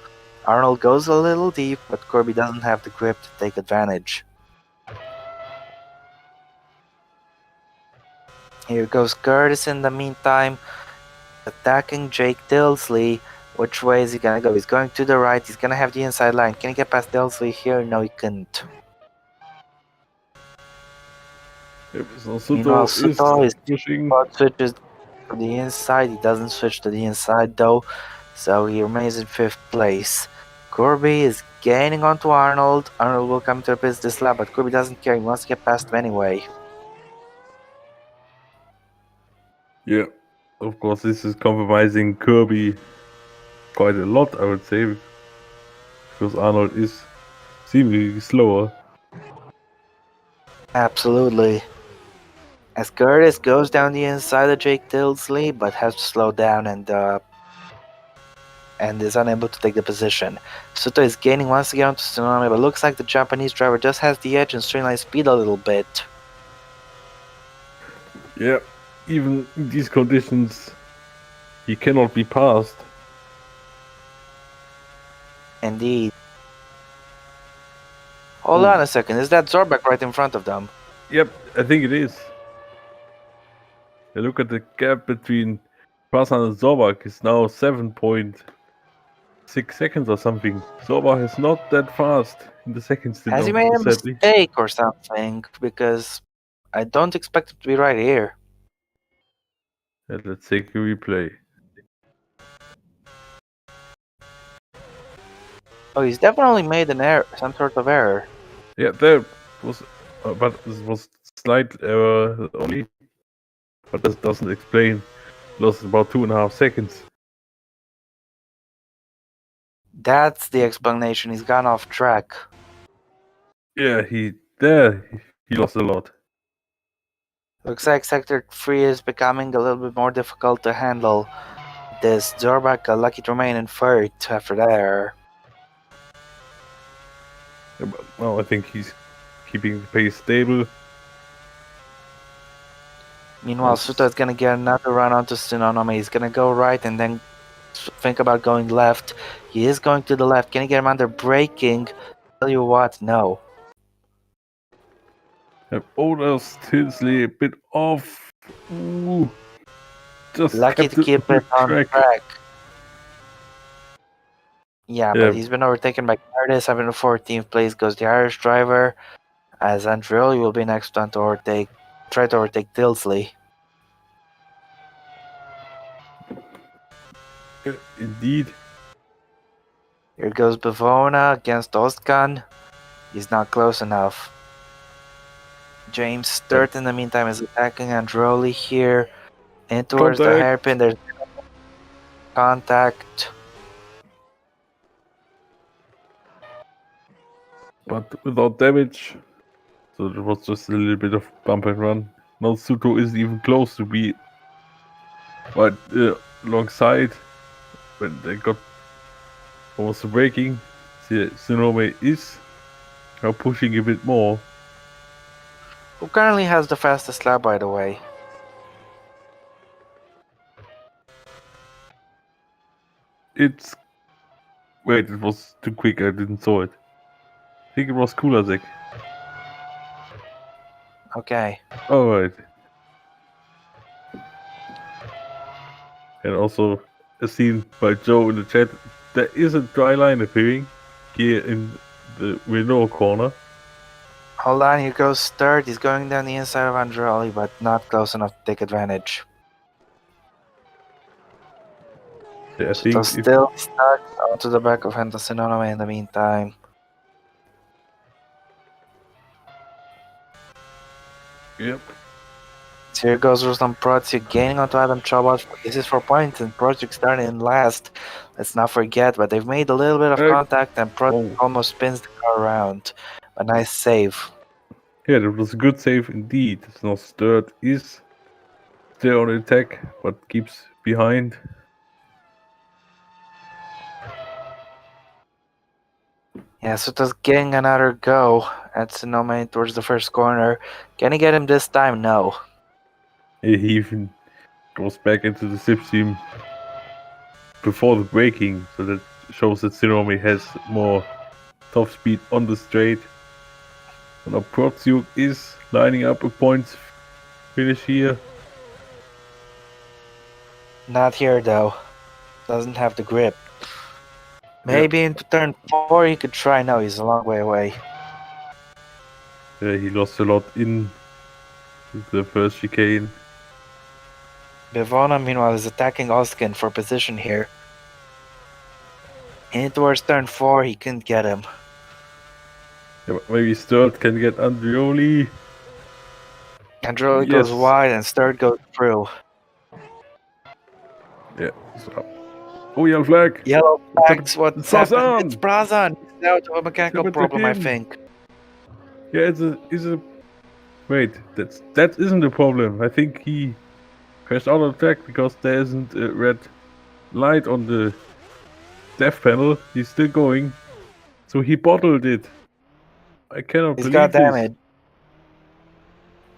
Arnold goes a little deep, but Kirby doesn't have the grip to take advantage. Here goes Curtis in the meantime, attacking Jake Dillsley. Which way is he gonna go? He's going to the right, he's gonna have the inside line. Can he get past Dillsley here? No, he couldn't. Yep, so Meanwhile, Suto Suto is pushing. switches to the inside. He doesn't switch to the inside though, so he remains in 5th place. Kirby is gaining onto Arnold. Arnold will come to the pits this lap, but Kirby doesn't care. He wants to get past him anyway. Yeah, of course, this is compromising Kirby quite a lot, I would say, because Arnold is seemingly slower. Absolutely. As Curtis goes down the inside of Jake Tilsley, but has to slow down and is unable to take the position. Suto is gaining once again onto Tsunami, but looks like the Japanese driver just has the edge and streamline speed a little bit. Yeah, even in these conditions, he cannot be passed. Indeed. Hold on a second, is that Zorbak right in front of them? Yep, I think it is. Look at the gap between Prasan and Zorbak is now 7.6 seconds or something. Zorbak is not that fast in the second stint, Has he made a sadly. mistake or something? Because I don't expect it to be right here. Let's take a replay. Oh, he's definitely made an error, some sort of error. Yeah, there was, but this was slight error only. But this doesn't explain. Lost about 2.5 seconds. That's the explanation. He's gone off track. Yeah, he lost a lot. Looks like Sector 3 is becoming a little bit more difficult to handle. This Zorbak lucky to remain in third after that error. Yeah, but now I think he's keeping the pace stable. Meanwhile, Suta is gonna get another run onto Tsunonome. He's gonna go right and then think about going left. He is going to the left. Can he get him under braking? Tell you what, no. Oda's Tinsley a bit off. Ooh, just Lucky kept to keep it on track. track. Yeah, Yeah, but he's been overtaken by Curtis. Having the 14th place goes the Irish driver. As Andreoli will be next one to try to overtake Tilsley. indeed. Here goes Bavona against Ostgan. He's not close enough. James Sturt in the meantime is attacking Androli here. In towards the Contact. hairpin, there's contact. But without damage. So it was just a little bit of bump and run. Now Suto isn't even close to be right alongside when they got almost braking. Sinome is now pushing a bit more. Who currently has the fastest lap, by the way? It's wait, it was too quick. I didn't saw it. I think it was Kulazek. Okay. All right. And also, as seen by Joe in the chat, there is a dry line appearing here in the Renault corner. Hold on, here goes Sturt. He's going down the inside of Androli, but not close enough to take advantage. I So think still stuck onto the back of Henderson in the meantime. yep. So here goes Ruslan Protsuk gaining onto Adam Chabot. This is 4 points, and Protsuk starting in last. Let's not forget, but they've made a little bit of contact, and Protsuk almost spins the car around. A nice save. Yeah, that was a good save indeed. Now Sturt is still on attack, but keeps behind. Yeah, Suta's getting another go at Sonoma towards the first corner. Can he get him this time? No. He even goes back into the slipstream before the braking, so that shows that Sinome has more top speed on the straight. And now Protsuk is lining up a points finish here. Not here, though. Doesn't have the grip. Maybe into turn 4 he could try. No, he's a long way away. He lost a lot in the first chicane. Bivona, meanwhile, is attacking Oskin for position here. In towards turn 4, he couldn't get him. Yeah, maybe Sturt can get Andrioli. Androli goes wide and Sturt goes through. Yeah. So, oh, yellow flag. Yellow flags, what's happening? Brazan! It's Brazan! He's out of a mechanical problem, I think. Yeah, it's a. Wait, that isn't a problem. I think he crashed out of track because there isn't a red light on the dev panel. He's still going, so he bottled it. I cannot He's believe got this. damage.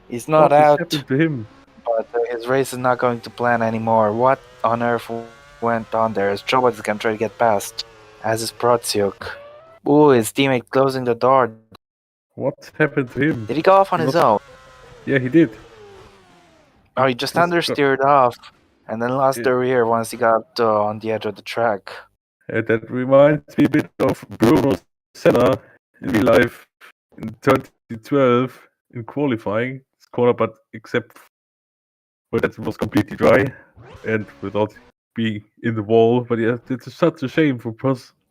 He's not What out, happened to him? but his race is not going to plan anymore. What on earth went on there? His Chobot is going to try to get past, as is Protsiuk. Ooh, his teammate closing the door. What happened to him? Did he go off on his own? Yeah, he did. Oh, he just understeered off, and then lost the rear once he got on the edge of the track. That reminds me a bit of Bruno Senna in real life in 2012 in qualifying. It's corner, but except for that it was completely dry and without being in the wall. But yeah, it's such a shame for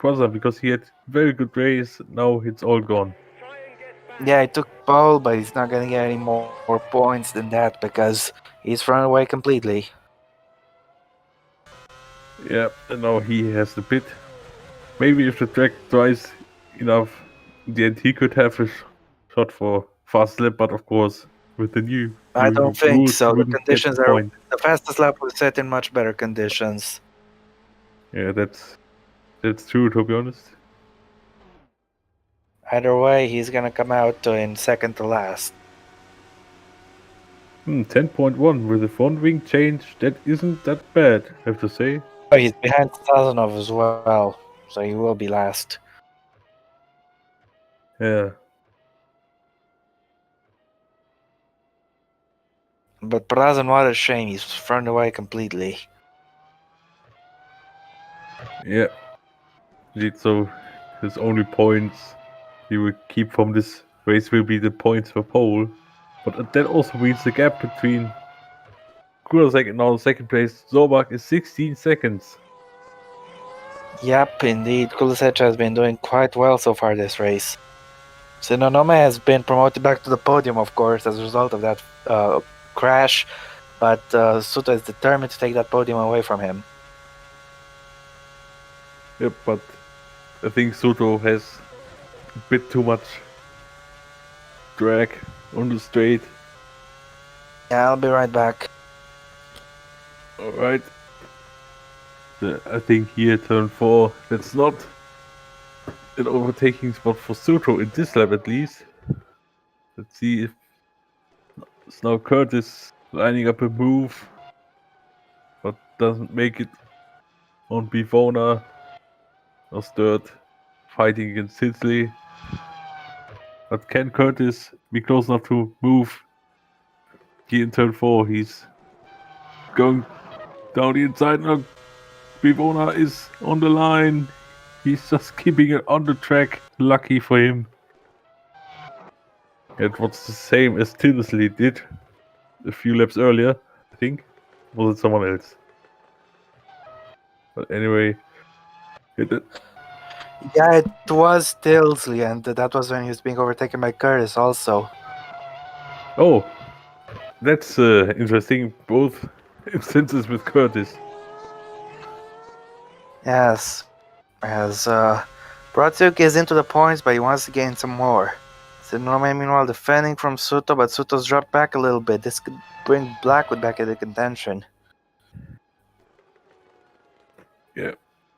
Brother because he had very good race. Now it's all gone. Yeah, he took pole, but he's not gonna get any more points than that because he's run away completely. Yeah, and now he has the pit. Maybe if the track dries enough, in the end he could have a shot for fast lap, but of course, with the new I don't think rules, so. he The wouldn't get the conditions are point. the fastest lap was set in much better conditions. Yeah, that's true, to be honest. Either way, he's gonna come out in second to last. 10.1 with the front wing change. That isn't that bad, I have to say. Oh, he's behind Sazonov as well, so he will be last. Yeah. But Prazen, what a shame, he's thrown away completely. Yeah. Indeed, so his only points he will keep from this race will be the points for pole. But that also means the gap between Kulosek and now second place Zorbach is 16 seconds. Yep, indeed, Kulisevich has been doing quite well so far this race. Sinonome has been promoted back to the podium, of course, as a result of that crash, but Suto is determined to take that podium away from him. Yep, but I think Soto has a bit too much drag on the straight. Yeah, I'll be right back. Alright. I think here turn 4, that's not an overtaking spot for Soto in this lap at least. Let's see if it's now Curtis lining up a move, but doesn't make it on Bivona. Or third, fighting against Sidsley. But can Curtis be close enough to move? Here in turn 4, he's going down the inside. Now Bivona is on the line. He's just keeping it on the track. Lucky for him. It was the same as Tildesley did a few laps earlier, I think. Was it someone else? But anyway, Yeah, it was Tilsley, and that was when he was being overtaken by Curtis also. oh, that's interesting. Both instances with Curtis. Yes, as Bratsuk is into the points, but he wants to gain some more. Sinonome, meanwhile, defending from Suto, but Suto's dropped back a little bit. This could bring Blackwood back into contention. Yeah,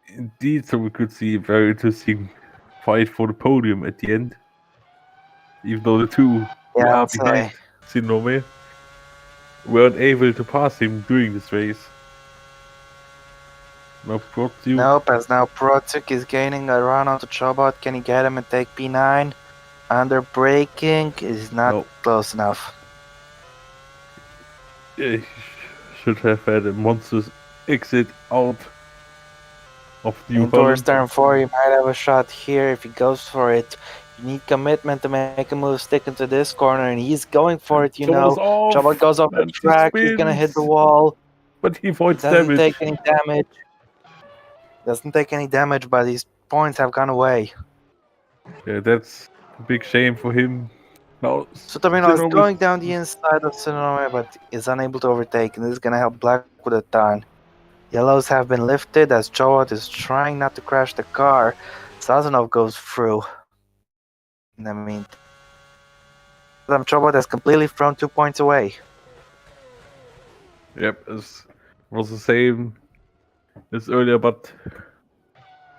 indeed. So we could see a very interesting fight for the podium at the end. Even though the two who Yeah, are I'd say. behind Sinome weren't able to pass him during this race. Now Protiu. Nope, as now Protsuk is gaining a run onto Chobot. Can he get him and take P9? Under braking is not No. close enough. Yeah, he should have had a monstrous exit out of New Towards Holland. turn 4, he might have a shot here if he goes for it. You need commitment to make a move sticking to this corner, and he's going for it, you know. Chobot goes off the and he track, he's gonna hit the spins, wall. but he avoids Doesn't damage. take any damage. Doesn't take any damage, but his points have gone away. Yeah, that's a big shame for him. Now, Sutamino is Sinome going down the inside of Sonome, but is unable to overtake, and this is gonna help Black with a ton. Yellows have been lifted as Chobot is trying not to crash the car. Sazonov goes through. I mean, Chobot has completely thrown 2 points away. Yep, it was the same as earlier, but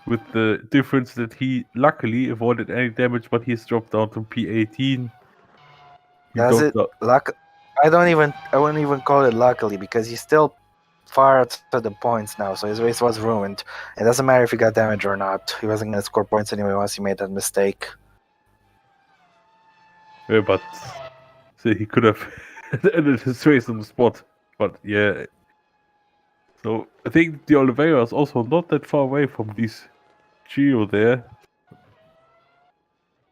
with the difference that he luckily avoided any damage, but he's dropped down to P18. Does it luck? I wouldn't even call it luckily because he's still far outside the points now, so his race was ruined. It doesn't matter if he got damage or not. He wasn't gonna score points anyway once he made that mistake. Yeah, but so he could have ended his race on the spot. But yeah. So I think the Oliveira is also not that far away from this trio there.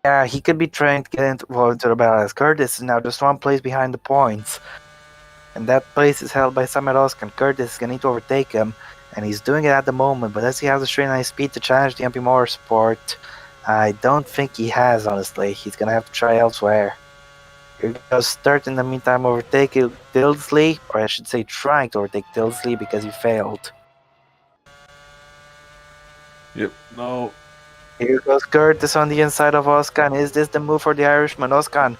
Yeah, he could be trying to get into the battle as Curtis is now just 1 place behind the points. And that place is held by Samarowsk, and Curtis is gonna need to overtake him. and he's doing it at the moment. But does he have the straight line speed to challenge the MP Motorsport? I don't think he has, honestly. He's gonna have to try elsewhere. Here goes Sturt in the meantime, overtaking Dilsley, or I should say trying to overtake Dilsley because he failed. Yep, now. Here goes Curtis on the inside of Oskan. Is this the move for the Irishman? Oskan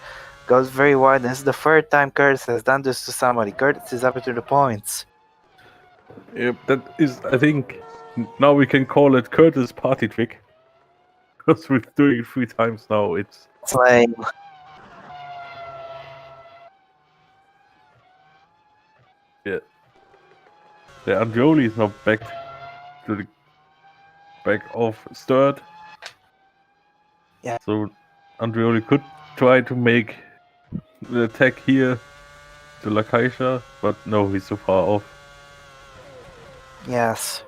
goes very wide. This is the third time Curtis has done this to somebody. Curtis is up to the points. Yep, that is, I think, now we can call it Curtis party trick. Because we're doing it 3 times now. It's lame. yeah. The Andreoli is now back to the back of third. Yeah. So Andreoli could try to make the attack here to Lakaisha, but no, he's so far off. Yes.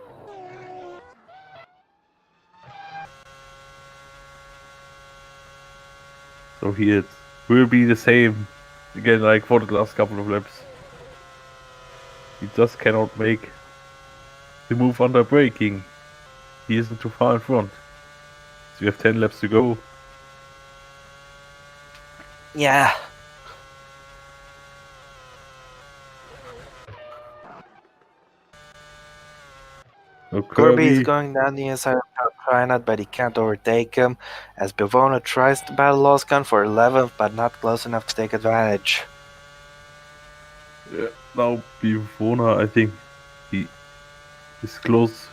So here it will be the same again, like for the last couple of laps. He just cannot make the move under braking. He isn't too far in front. So we have 10 laps to go. Yeah. So Kirby is Kirby, going down the inside of Trinidad, but he can't overtake him, as Bivona tries to battle Oskan for 11th, but not close enough to take advantage. yeah, now Bivona, I think he is close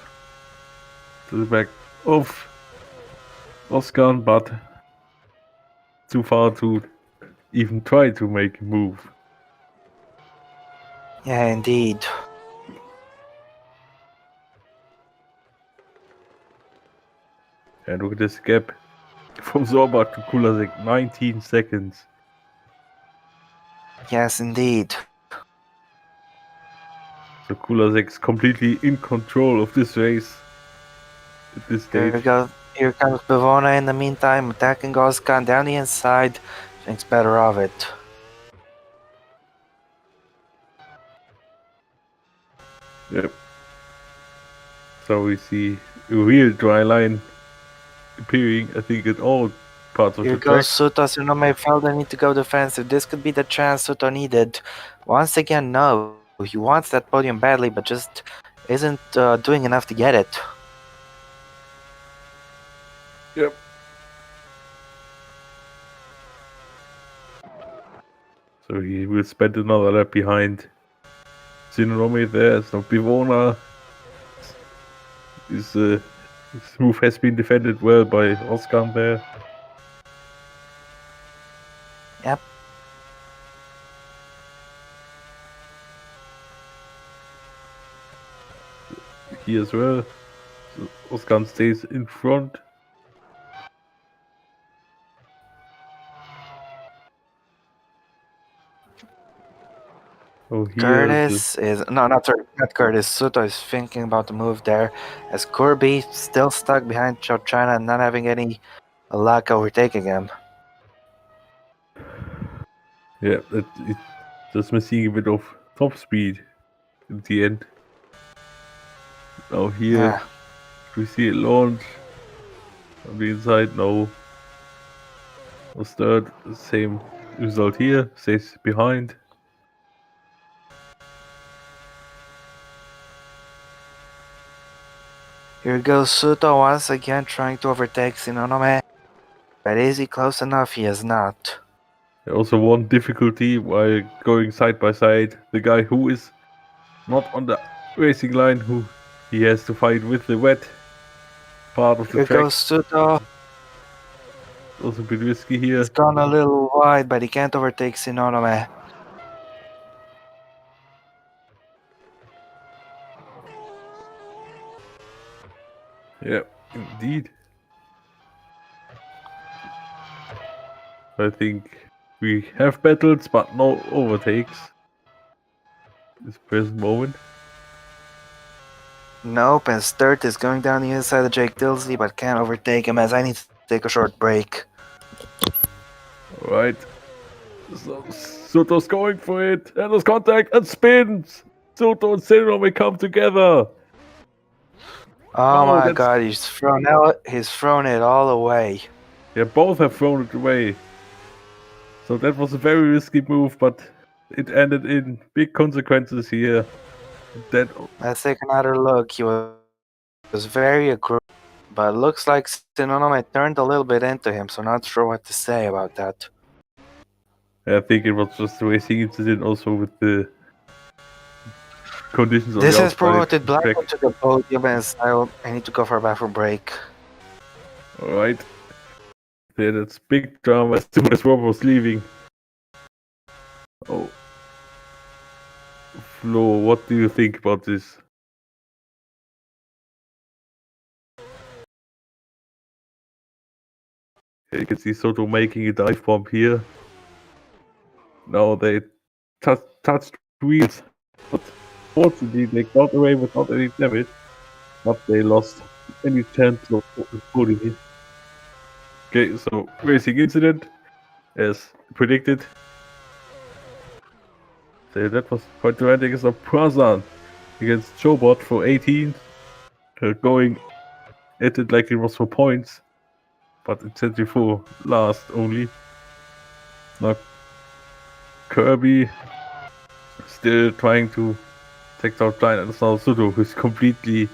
to the back of Oskan, but too far to even try to make a move. Yeah, indeed. And look at this gap from Zorbach to Kulasek, 19 seconds. Yes, indeed. So Kulasek's completely in control of this race at this stage. Here comes Bivona in the meantime, attacking Oskan down the inside. Thinks better of it. Yep. So we see a real dry line appearing, I think, at all parts of Here the track. goes Suto. Tsunome felt the need to go defensive. This could be the chance Suto needed. Once again, no. He wants that podium badly, but just isn't doing enough to get it. Yep. So he will spend another lap behind Tsunome there. So Bivona, his move has been defended well by Oskan there. Yep. Here as well. So Oskan stays in front. Oh, here Curtis is not Curtis. Suto is thinking about the move there, as Kirby still stuck behind China and not having any luck overtaking him. yeah, it's just missing a bit of top speed at the end. Now here Yeah. we see it launch on the inside. No. Was third, same result here, stays behind. Here goes Suto once again trying to overtake Shinonome. But is he close enough? He is not. Also one difficulty while going side by side, the guy who is not on the racing line, who he has to fight with the wet part of the Here track. goes Suto. Also a bit risky here. He's gone a little wide, but he can't overtake Shinonome. Yeah, indeed. I think we have battles, but no overtakes. This present moment. Nope, and Sturt is going down the inside of Jake Dilsley, but can't overtake him as I need to take a short break. Alright. So Soto's going for it. And there's contact and spins. Soto and Senro may come together. Oh Oh, my that's god, he's thrown it all away. yeah. Both have thrown it away. So that was a very risky move, but it ended in big consequences here. That Let's take another look. He was very aggressive, but looks like Sinonome turned a little bit into him, so not sure what to say about that. I think it was just a racing incident, also with the conditions on This the has outside promoted Black track. to the podium, and I need to go for a bathroom break. All right, yeah, that's big drama as soon as Rob was leaving. Oh, Flo, what do you think about this? You can see Soto making a dive bomb here. Now they touched wheels, but fortunately they got away without any damage. But they lost any chance of putting it. Okay, so racing incident, as predicted. So that was quite dramatic as a Prazan against Chobot for 18, going at it like it was for points, but it's set for last only. Now Kirby still trying to take out Giant, and now Sudo, who's completely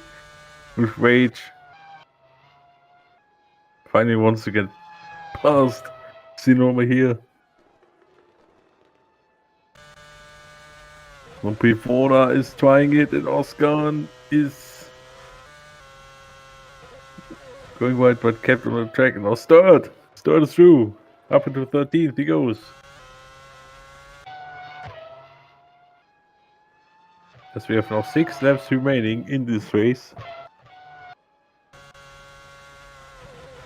with rage. Finally wants to get past Sinoma here. Pivora is trying it, and Oscar is going wide, but kept on the track. And now Sturt is through. Up into 13th he goes. As we have now 6 laps remaining in this race.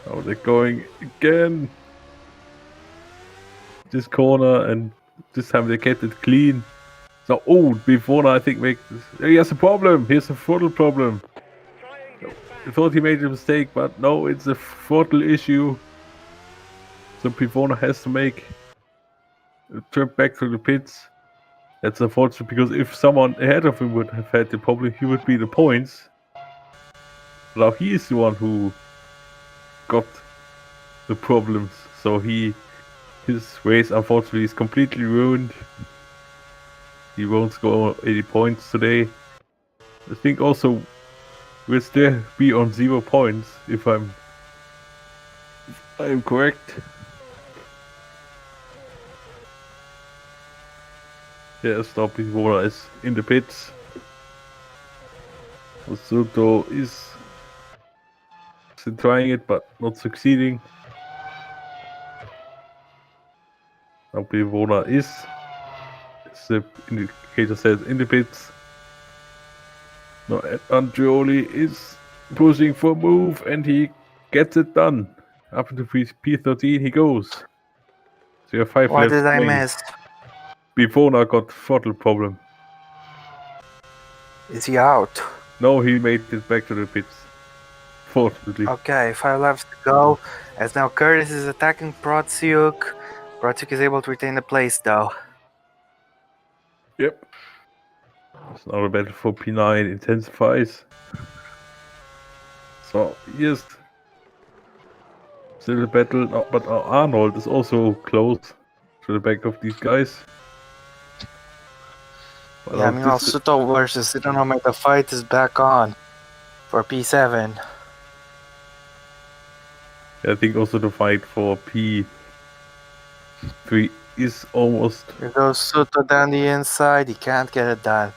Now they're going again. This corner, and this time they kept it clean. So, oh, before I think he has a problem. He has a throttle problem. I thought he made a mistake, but no, it's a throttle issue. So Pivona has to make a trip back to the pits. That's unfortunate, because if someone ahead of him would have had the problem, he would be the points. Now he is the one who got the problems. So his race unfortunately is completely ruined. He won't score any points today. I think also we'll still be on 0 points if I'm correct. Yeah, stopping Vora is in the pits. Osuto is trying it but not succeeding. Now Vora is, as the indicator says, in the pits. Now Andreoli is pushing for a move, and he gets it done. Up into P13 he goes. So you have 5 What laps did I remaining. miss? Bivona got throttle problem. Is he out? No, he made it back to the pits. Fortunately. Okay, 5 laps to go. As now Curtis is attacking Protsyuk. Protsyuk is able to retain the place though. Yep. So now the battle for P9 intensifies. So yes, still a battle, no, but Arnold is also close to the back of these guys. But Yeah, meanwhile Suto versus Sinonome, the fight is back on for P7. I think also the fight for P3 is almost. Here goes Suto down the inside, he can't get it done.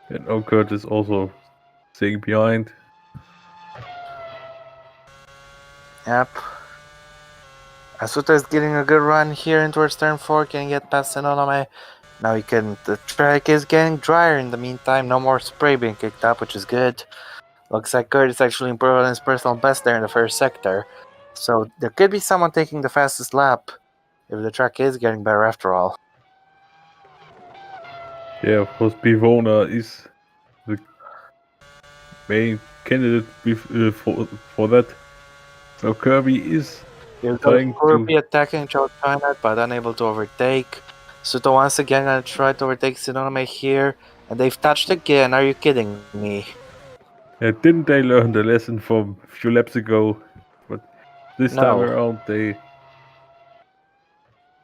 And now Curtis also staying behind. Yep. Asuta is getting a good run here in towards turn 4, can get past Sinonome. Now he can. The track is getting drier in the meantime, no more spray being kicked up, which is good. Looks like Curtis actually improved on his personal best there in the first sector. So there could be someone taking the fastest lap if the track is getting better after all. Yeah, of course, Bivona is the main candidate for that. So Kirby is Here goes trying Kirby to. attacking Joe China, but unable to overtake. Suto once again gonna try to overtake Sinonome here, and they've touched again. Are you kidding me? Didn't they learn the lesson from a few laps ago? But this time No. around, they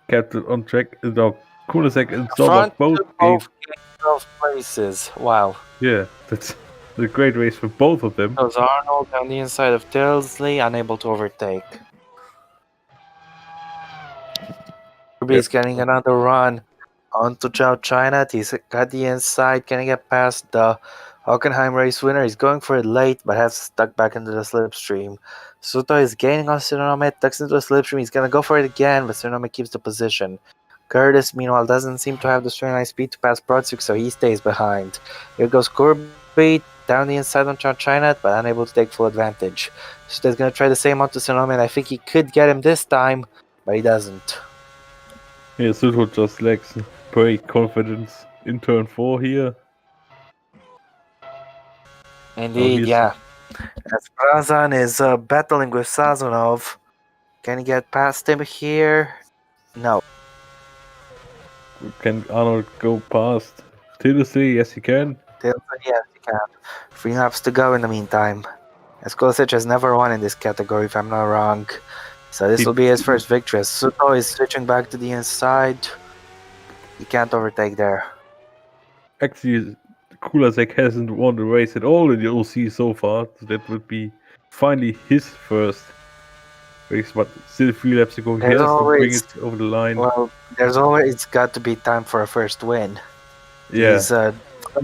kept it on track. Now, Kulisek and Front Zobak both to gained. both gained 12 places. Wow. Yeah, that's a great race for both of them. Goes Arnold on the inside of Tilsley, unable to overtake. Kirby's getting another run onto Zhao China. He's got the inside. Can he get past the Hockenheim race winner? He's going for it late, but has stuck back into the slipstream. Suto is gaining on Tsunome, tucks into the slipstream. He's going to go for it again, but Tsunome keeps the position. Curtis, meanwhile, doesn't seem to have the straight line speed to pass Protsuk, so he stays behind. Here goes Kirby down the inside on Zhao China, but unable to take full advantage. Suto's going to try the same onto Tsunome, and I think he could get him this time, but he doesn't. Yeah, Suto just lacks brake confidence in turn 4 here. Indeed, yeah. As Prazan is battling with Sazonov. Can he get past him here? No. Can Arnold go past Tilsley? Yes, he can. Yes, he can. 3 laps to go in the meantime. As Kolasic has never won in this category, if I'm not wrong. So this will be his first victory. As Suto is switching back to the inside. He can't overtake there. Actually, Kulasek hasn't won the race at all in the OC so far, so that would be finally his first race, but still 3 laps to go. He has to bring it over the line. Well, there's always got to be time for a first win. Yeah. He's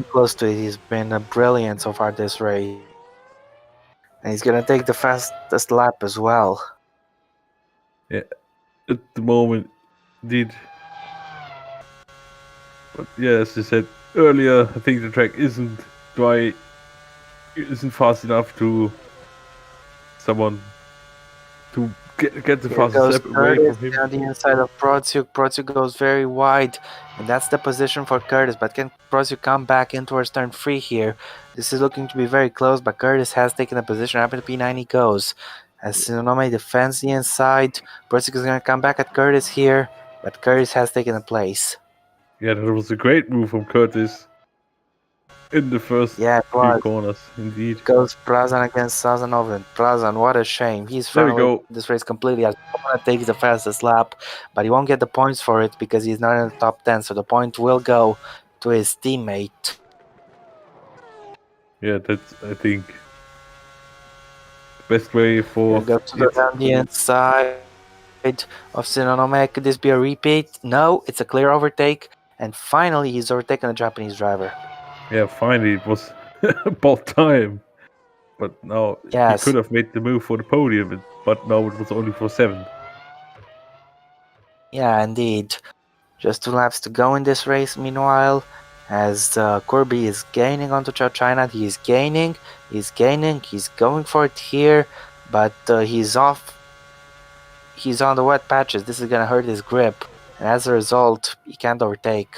close to it. He's been brilliant so far this race. And he's going to take the fastest lap as well. Yeah, at the moment, indeed. But yeah, as I said earlier, I think the track isn't dry, isn't fast enough to someone to get the fastest lap away from him. On the inside of Protsuk. Protsuk goes very wide, and that's the position for Curtis. But can Protsuk come back in towards turn 3 here? This is looking to be very close, but Curtis has taken a position. Up in P9 he goes. As Tsunome defends the inside, Protsuk is going to come back at Curtis here, but Curtis has taken a place. Yeah, that was a great move from Curtis in the first few corners, indeed. Goes Prazan against Sazonov, and Prazan, what a shame. He's finally this race completely. As takes the fastest lap, but he won't get the points for it because he's not in the top 10, so the point will go to his teammate. Yeah, that's, I think, the best way for... Go to the inside of Tsunome. Could this be a repeat? No, it's a clear overtake, and finally he's overtaken a Japanese driver. Yeah, finally, it was about time. But now he could have made the move for the podium, but now it was only for 7th. Yeah, indeed. Just 2 laps to go in this race, meanwhile, as Corby is gaining onto Zhao China. He's gaining, he's going for it here, but he's off. He's on the wet patches. This is going to hurt his grip, and as a result, he can't overtake.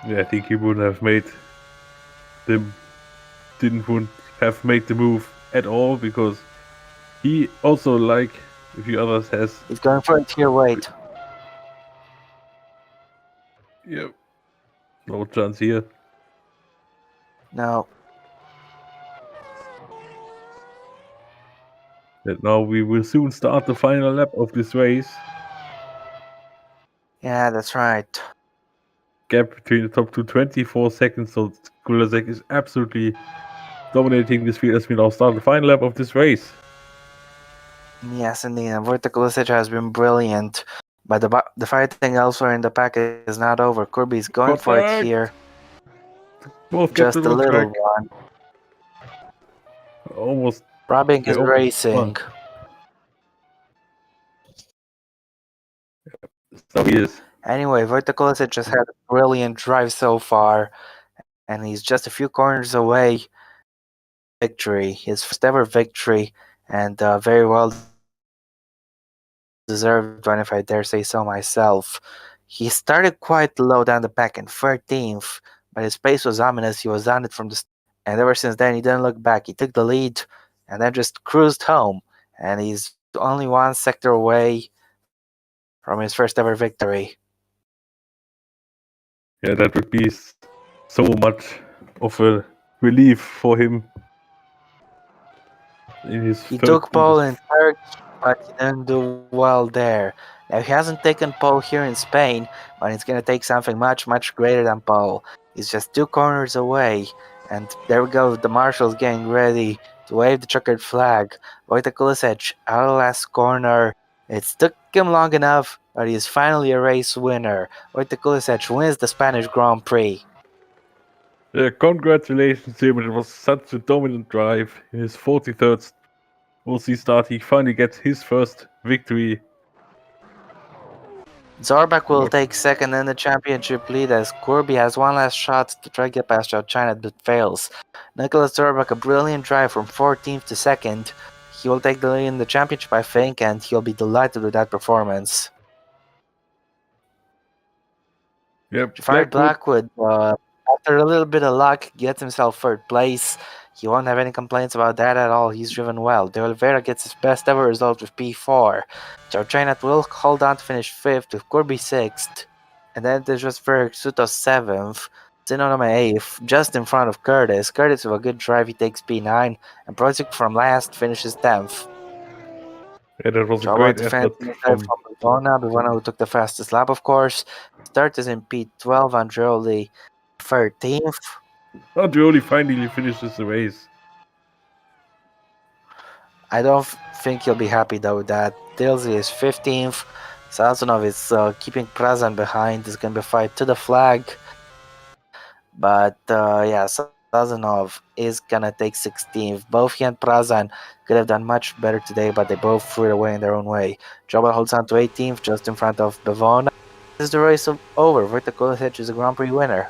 Yeah, I think he wouldn't have made wouldn't have made the move at all, because he also, like a few others, has... He's going for it here, wait. Yep. No chance here. No. And now we will soon start the final lap of this race. Yeah, that's right. Gap between the top two, 24 seconds, so Kulasek is absolutely dominating this field as we now start the final lap of this race. Yes, indeed. And Kulasek has been brilliant, but the fighting elsewhere in the pack is not over. Kirby's going for it here. Both just a little one. Almost. Robbing is racing. So he is. Anyway, Kulasek just had a brilliant drive so far, and he's just a few corners away victory, his first ever victory, and very well deserved one, if I dare say so myself. He started quite low down the pack in 13th, but his pace was ominous. He was on it from the start, and ever since then he didn't look back. He took the lead and then just cruised home, and he's only 1 sector away from his first ever victory. Yeah, that would be so much of a relief for him in his He third took pole in Bundes. Turkey, but he didn't do well there. Now he hasn't taken pole here in Spain, but he's gonna take something much, much greater than pole. He's just 2 corners away, and there we go. The marshal's getting ready to wave the checkered flag. Wojtek Kulisic out of the last corner. It took him long enough, but he is finally a race winner. Wojtek Kulisic wins the Spanish Grand Prix. Congratulations to him. It was such a dominant drive. In his 43rd OC start, he finally gets his first victory. Zorbak will What? take second in the championship lead as Corby has one last shot to try to get past China but fails. Nicholas Zorbak, a brilliant drive from 14th to second. He will take the lead in the championship, I think, and he'll be delighted with that performance. Yep, Jafari Blackwood, after a little bit of luck, gets himself third place. He won't have any complaints about that at all. He's driven well. De Oliveira gets his best ever result with P4. Jarchinat will hold on to finish 5th with Corby 6th. And then there's just Ferg Suto 7th. Zinonome 8th, just in front of Curtis. Curtis with a good drive, he takes P9. And Project from last finishes 10th. Yeah, that was a So about great the fans effort from from. Bivona who took the fastest lap, of course. Start is in P12, Andreoli 13th. Andreoli finally finishes the race. I don't think he'll be happy though with that. Tilsey is 15th. Sazonov is keeping Prazan behind. It's going to be a fight to the flag. But yeah, Sazonov is going to take 16th. Both he and Prazan could have done much better today, but they both threw it away in their own way. Jobal holds on to 18th, just in front of Bevona. This is the race over. Wojtek Kulisic is a Grand Prix winner.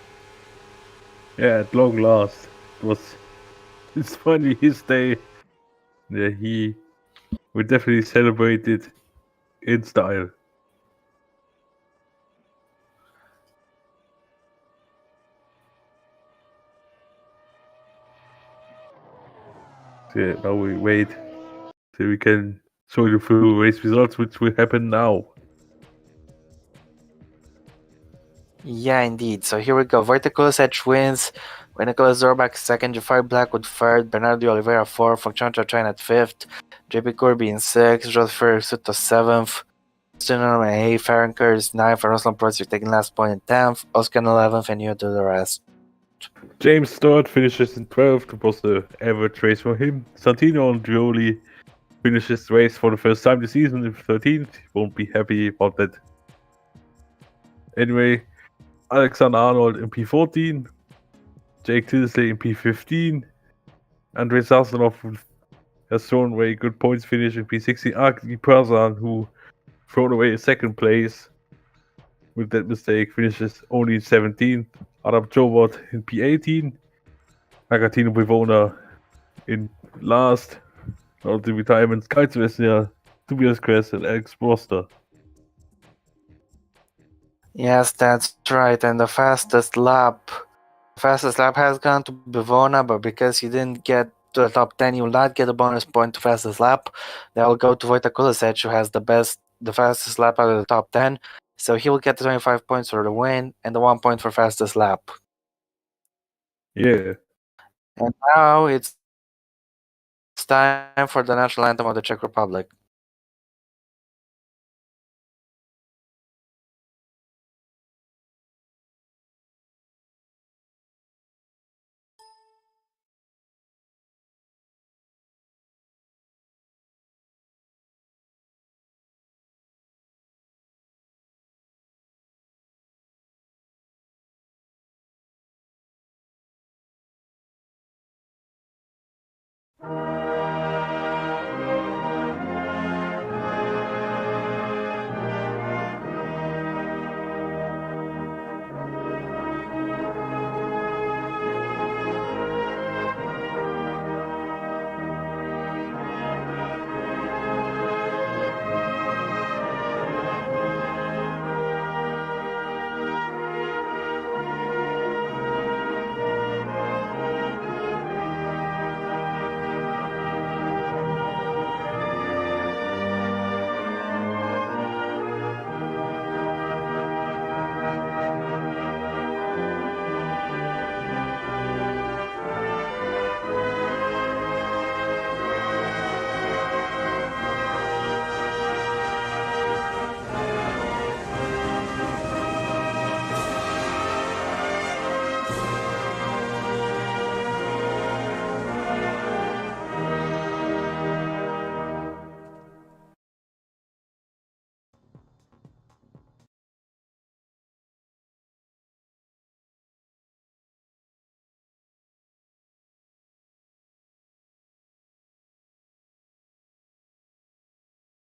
Yeah, at long last. It's finally his day. Yeah, he will definitely celebrate it in style. So yeah, now we wait till we can show you the full race results, which will happen now. Yeah, indeed. So here we go. Wojtek Kulisic wins. Nicholas Zorbak second, Jafari Blackwood third, Bernardo Oliveira fourth, Foxtrot China at fifth, JP Corby in sixth, Josfer Suto seventh, Stinner eighth, Farron Curtis ninth, and Ruslan Project taking last point in 10th, Oscar in 11th, and you do the rest. James Stewart finishes in 12th. It was the average race for him. Santino Andreoli finishes the race for the first time this season in 13th. He won't be happy about that. Anyway, Alexander Arnold in P14, Jake Tilsley in P15, Andrei Sazonov has thrown away good points finish in P16. Aki Prazan, who thrown away a second place with that mistake, finishes only in 17th. Adam Jobot in P18, Agatino Bivona in last. Out the retirement, Kreuzwessner, Tobias Kress, and Alex Broster. Yes, that's right, and the fastest lap has gone to Bivona, but because he didn't get to the top 10, he will not get a bonus point to fastest lap. That will go to Wojtek Kulisic, who has the fastest lap out of the top 10. So he will get the 25 points for the win and the 1 point for fastest lap. Yeah. And now it's time for the national anthem of the Czech Republic.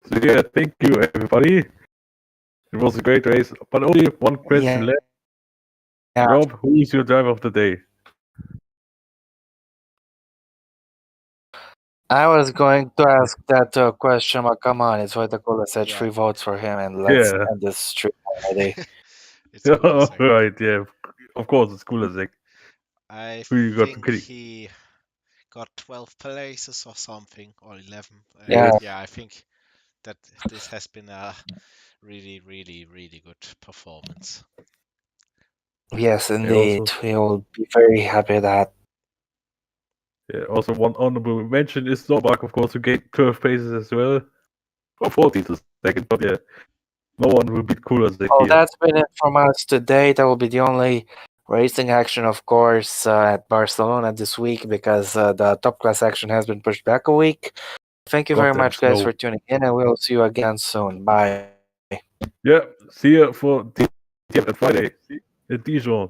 So yeah, thank you everybody. It was a great race, but only one question left. Yeah. Rob, who is your driver of the day? I was going to ask that question, but come on, it's Wojtek said Yeah. 3 votes for him, and let's Yeah. end this stream already. It's Kulasek. Right, yeah. Of course, it's Kulasek. I Who you got to think kick? he got 12 places or something, or 11. And Yeah. yeah, I think that this has been a really, really, really good performance. Yes, Yeah, indeed. also, We will be very happy that. yeah, also one honorable mention is Novak, of course, who gained 12 places as well. Or 40 to second, but yeah, no one will beat Kulasek Well, here. that's been it from us today. That will be the only racing action, of course, at Barcelona this week because the top class action has been pushed back a week. Thank you very Goddamn much, guys, snow. for tuning in, and we'll see you again soon. Bye. Yeah, see you for DTM at Friday in Dijon.